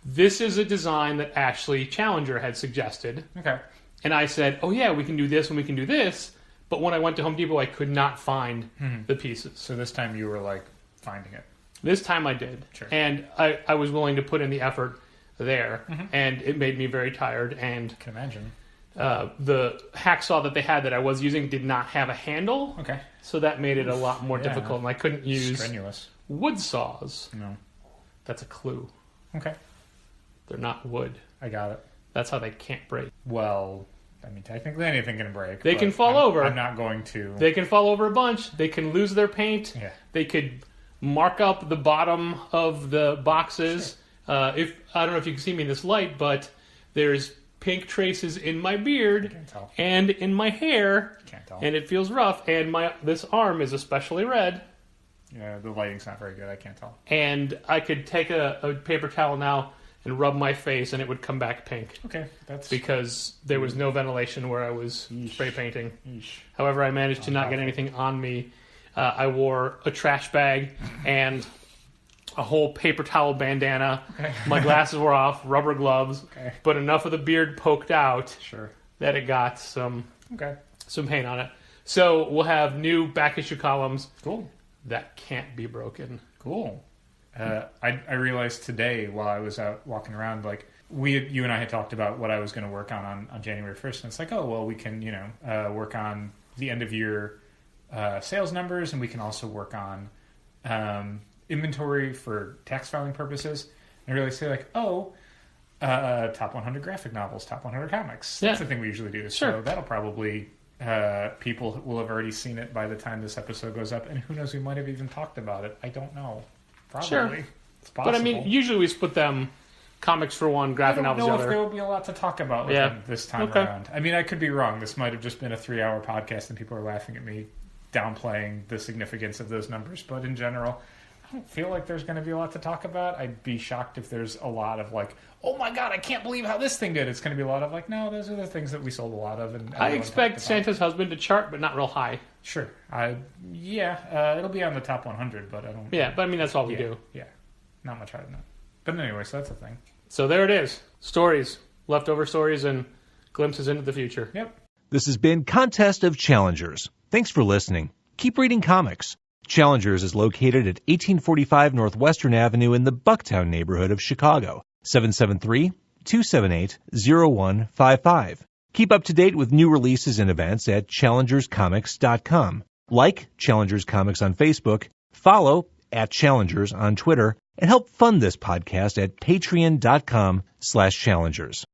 B: this is a design that Ashley Challenger had suggested.
A: Okay.
B: And I said, oh yeah, we can do this and we can do this. But when I went to Home Depot, I could not find the pieces.
A: So this time you were like finding it.
B: This time I did.
A: Sure.
B: And I was willing to put in the effort there. And it made me very tired. And
A: Can imagine.
B: the hacksaw that they had that I was using did not have a handle.
A: Okay.
B: So that made it a lot more
A: Yeah.
B: difficult. And I couldn't use
A: Strenuous.
B: wood saws.
A: No.
B: That's a clue.
A: Okay.
B: They're not wood.
A: I got it.
B: That's how they can't break.
A: Well, I mean, technically anything can break.
B: They
A: but
B: can fall over.
A: I'm not going to.
B: They can fall over a bunch. They can lose their paint.
A: Yeah.
B: They could mark up the bottom of the boxes. If I don't know if you can see me in this light, but there's pink traces in my beard
A: Can't tell.
B: and in my hair,
A: Can't tell.
B: and it feels rough. And this arm is especially red.
A: Yeah, the lighting's not very good. I can't tell.
B: And I could take a paper towel now and rub my face, and it would come back pink
A: Okay, that's
B: because there was no ventilation where I was spray painting.
A: Yeesh.
B: However, I managed to not get anything on me. I wore a trash bag and a whole paper towel bandana.
A: Okay.
B: My glasses were off, rubber gloves,
A: Okay.
B: but enough of the beard poked out
A: Sure.
B: that it got some
A: Okay.
B: paint on it. So we'll have new back issue columns
A: Cool.
B: that can't be broken.
A: Cool. I realized today while I was out walking around, like you and I had talked about what I was going to work on January 1st, and it's like, oh well, we can work on the end of year sales numbers, and we can also work on inventory for tax filing purposes. And I realized like, top 100 graphic novels, top 100 comics. That's the thing we usually do.
B: Sure.
A: So that'll probably people will have already seen it by the time this episode goes up, and who knows, we might have even talked about it. I don't know. Probably.
B: Sure.
A: It's possible.
B: But I mean, usually we split them comics for one,
A: I
B: graphic
A: don't
B: novels
A: know
B: the
A: if
B: other.
A: there will be a lot to talk about with them this time
B: Okay.
A: around. I mean, I could be wrong. This might have just been a 3-hour podcast and people are laughing at me downplaying the significance of those numbers. But in general, I don't feel like there's going to be a lot to talk about. I'd be shocked if there's a lot of like, oh my god, I can't believe how this thing did. It's going to be a lot of like, no, those are the things that we sold a lot of. And
B: I
A: everyone
B: expect
A: talked about.
B: Santa's Husband to chart, but not real high.
A: Sure. It'll be on the top 100, but I don't.
B: Yeah, but I mean, that's all we
A: Yeah,
B: do.
A: yeah. Not much higher than that. But anyway, so that's a thing.
B: So there it is. Stories, leftover stories, and glimpses into the future.
A: Yep.
D: This has been Contest of Challengers. Thanks for listening. Keep reading comics. Challengers is located at 1845 Northwestern Avenue in the Bucktown neighborhood of Chicago. 773-278-0155. Keep up to date with new releases and events at challengerscomics.com. Like Challengers Comics on Facebook, follow @Challengers on Twitter, and help fund this podcast at patreon.com/challengers.